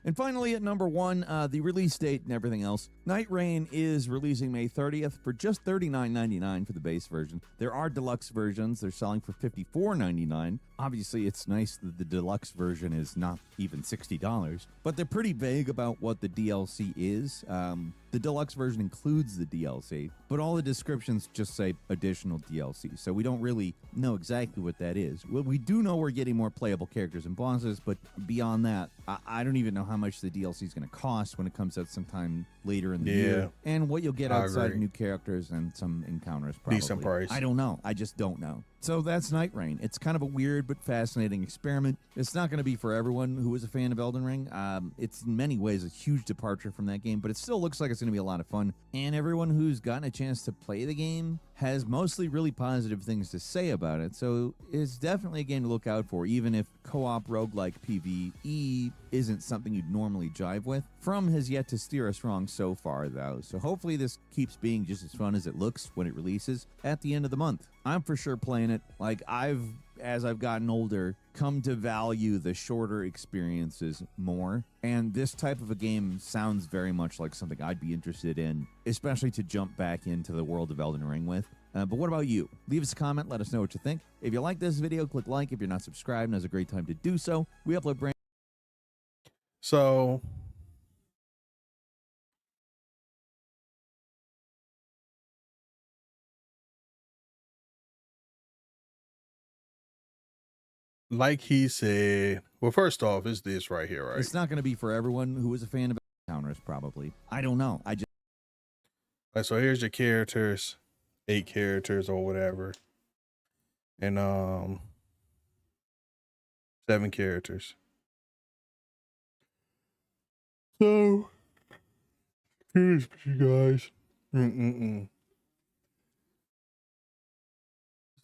And finally, at number 1, the release date and everything else. Night Rain is releasing May 30th for just $39.99 for the base version. There are deluxe versions. They're selling for $54.99. Obviously, it's nice that the deluxe version is not even $60, but they're pretty vague about what the DLC is. The deluxe version includes the DLC, but all the descriptions just say additional DLC, so we don't really know exactly what that is. Well, we do know we're getting more playable characters and bosses, but beyond that, I don't even know how much the DLC is going to cost when it comes out sometime later in the year, and what you'll get outside new characters and some encounters, probably. Decent price. I don't know. I just don't know. So that's Night Rain. It's kind of a weird but fascinating experiment. It's not going to be for everyone who is a fan of Elden Ring. It's in many ways a huge departure from that game, but it still looks like it's going to be a lot of fun. And everyone who's gotten a chance to play the game has mostly really positive things to say about it. So it's definitely a game to look out for, even if co-op roguelike PvE isn't something you'd normally jive with. From has yet to steer us wrong so far, though. So hopefully this keeps being just as fun as it looks when it releases at the end of the month. I'm for sure playing it. Like, as I've gotten older, come to value the shorter experiences more. And this type of a game sounds very much like something I'd be interested in, especially to jump back into the world of Elden Ring with. But what about you? Leave us a comment. Let us know what you think. If you like this video, click like. If you're not subscribed, now's a great time to do so. We upload brand. So like he said, well, first off, it's this right here, right? It's not going to be for everyone who is a fan of encounters, probably. I don't know. I just. Right, so here's your characters, 8 characters or whatever, and 7 characters. So here's you guys.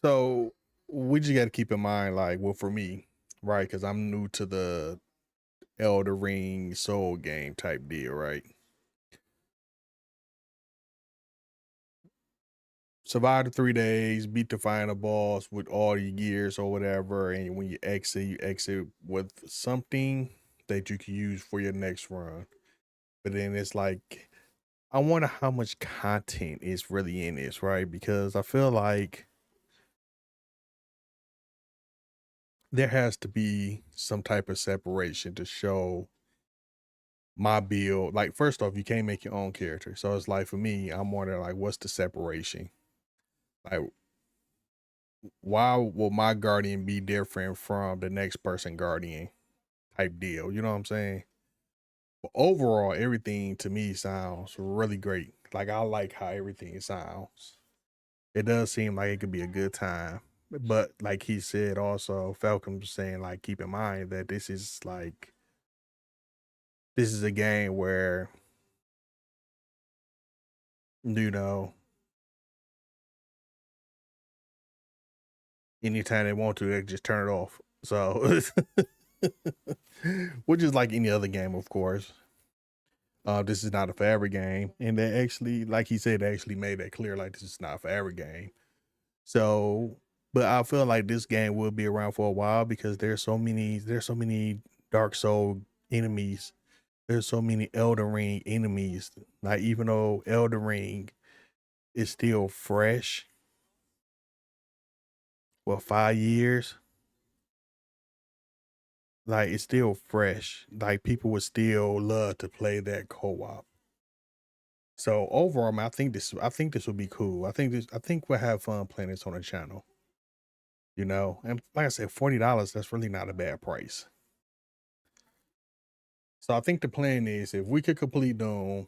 So we just got to keep in mind, like, well, for me, right, because I'm new to the Elder Ring soul game type deal, right? Survive the 3 days, beat the final boss with all your gears or whatever, and when you exit with something that you can use for your next run. But then it's like, I wonder how much content is really in this, right? Because I feel like there has to be some type of separation to show my build. Like, first off, you can't make your own character. So it's like, for me, I'm wondering, like, what's the separation? Like, why will my guardian be different from the next person guardian type deal? You know what I'm saying? But overall, everything to me sounds really great. Like, I like how everything sounds. It does seem like it could be a good time. But like he said also, Falcon was saying, like, keep in mind that this is a game where, you know, anytime they want to, they just turn it off. So, which is like any other game, of course. This is not a forever game. And they actually, like he said, they actually made that clear, like, this is not a forever game. So, but I feel like this game will be around for a while because there's so many Dark Soul enemies. There's so many Elden Ring enemies. Like, even though Elden Ring is still fresh, well, 5 years, like, it's still fresh. Like, people would still love to play that co-op. So overall, man, I think this will be cool. I think we'll have fun playing this on the channel. You know, and like I said, $40, that's really not a bad price. So I think the plan is, if we could complete Doom,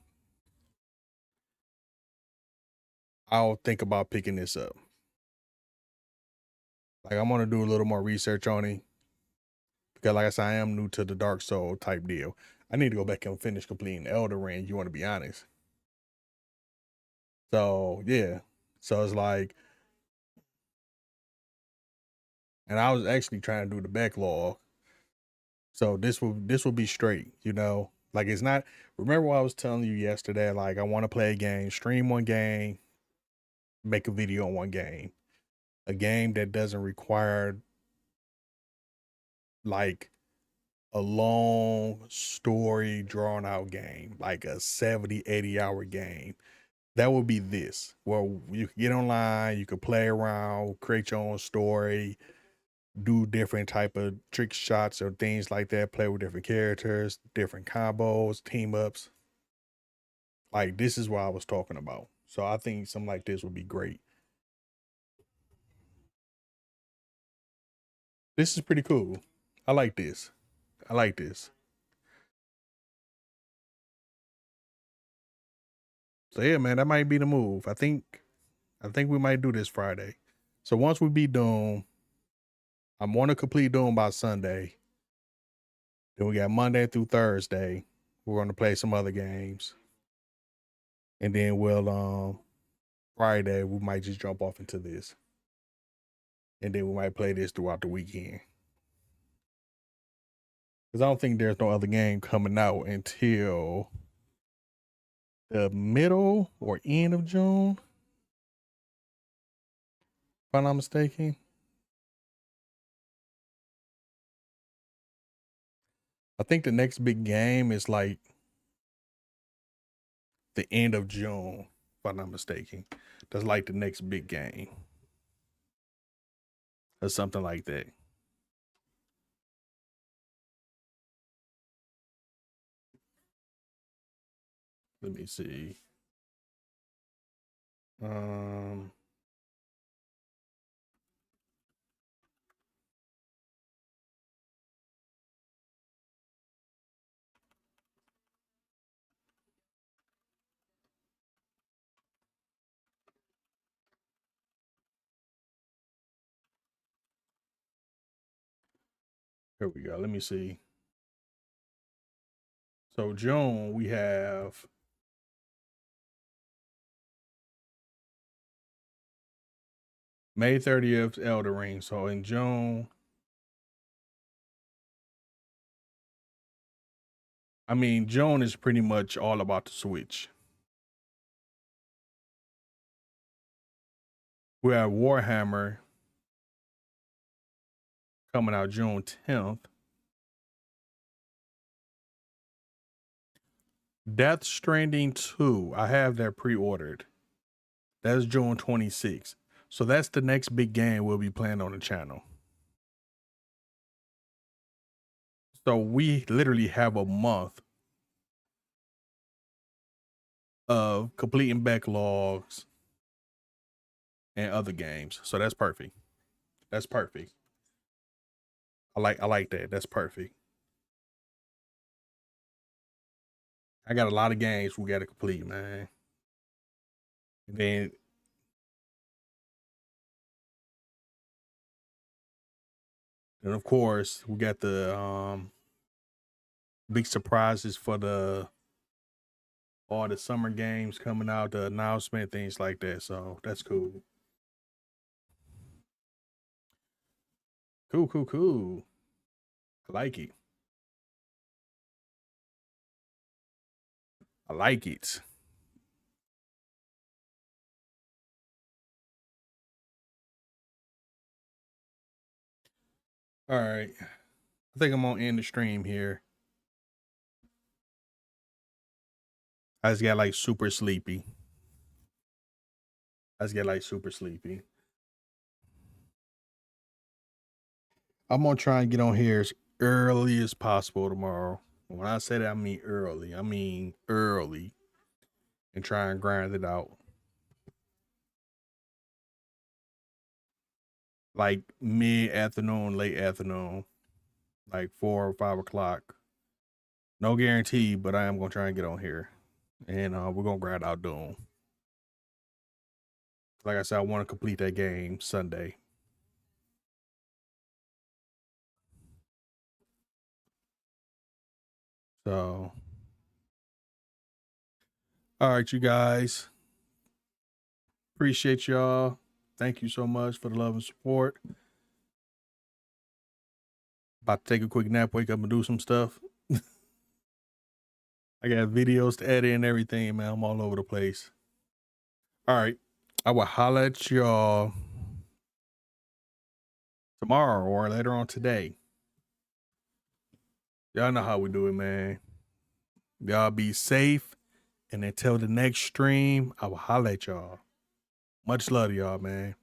I'll think about picking this up. Like, I'm gonna do a little more research on it because, like I said, I am new to the Dark Soul type deal. I need to go back and finish completing Elder Ring. You want to be honest? So yeah, so it's like, and I was actually trying to do the backlog. So this will be straight, you know. Like, it's not. Remember what I was telling you yesterday? Like, I want to play a game, stream one game, make a video on one game, a game that doesn't require like a long story drawn out game, like a 70-80 hour game. That would be this, where you can get online, you can play around, create your own story, do different type of trick shots or things like that, play with different characters, different combos, team ups. Like, this is what I was talking about. So I think something like this would be great. This is pretty cool. I like this. I like this. So yeah, man, that might be the move. I think we might do this Friday. So once we beat Doom, I'm want to complete Doom by Sunday. Then we got Monday through Thursday. We're going to play some other games. And then we'll Friday we might just jump off into this. And then we might play this throughout the weekend. Because I don't think there's no other game coming out until the middle or end of June, if I'm not mistaken. I think the next big game is like the end of June, if I'm not mistaken. That's like the next big game. Or something like that. Let me see. Here we go. Let me see. So June, we have May 30th, Elder Ring. So in June, I mean, June is pretty much all about the Switch. We have Warhammer coming out June 10th. Death Stranding 2, I have that pre-ordered. That's June 26th. So that's the next big game we'll be playing on the channel. So we literally have a month of completing backlogs and other games. So that's perfect. That's perfect. I like that. That's perfect. I got a lot of games we got to complete, man. And then of course we got the big surprises for all the summer games coming out, the announcement, things like that. So that's cool. Cool. I like it. I like it. All right. I think I'm gonna end the stream here. I just got like super sleepy. I'm gonna try and get on here as early as possible tomorrow. When I say that, I mean early. And try and grind it out. Like mid-afternoon, late afternoon. Like 4 or 5 o'clock. No guarantee, but I am gonna try and get on here. And we're gonna grind out Doom. Like I said, I want to complete that game Sunday. So, all right, you guys. Appreciate y'all. Thank you so much for the love and support. About to take a quick nap, wake up and do some stuff. I got videos to edit and everything, man. I'm all over the place. All right. I will holler at y'all tomorrow or later on today. Y'all know how we do it, man. Y'all be safe. And until the next stream, I will holler at y'all. Much love to y'all, man.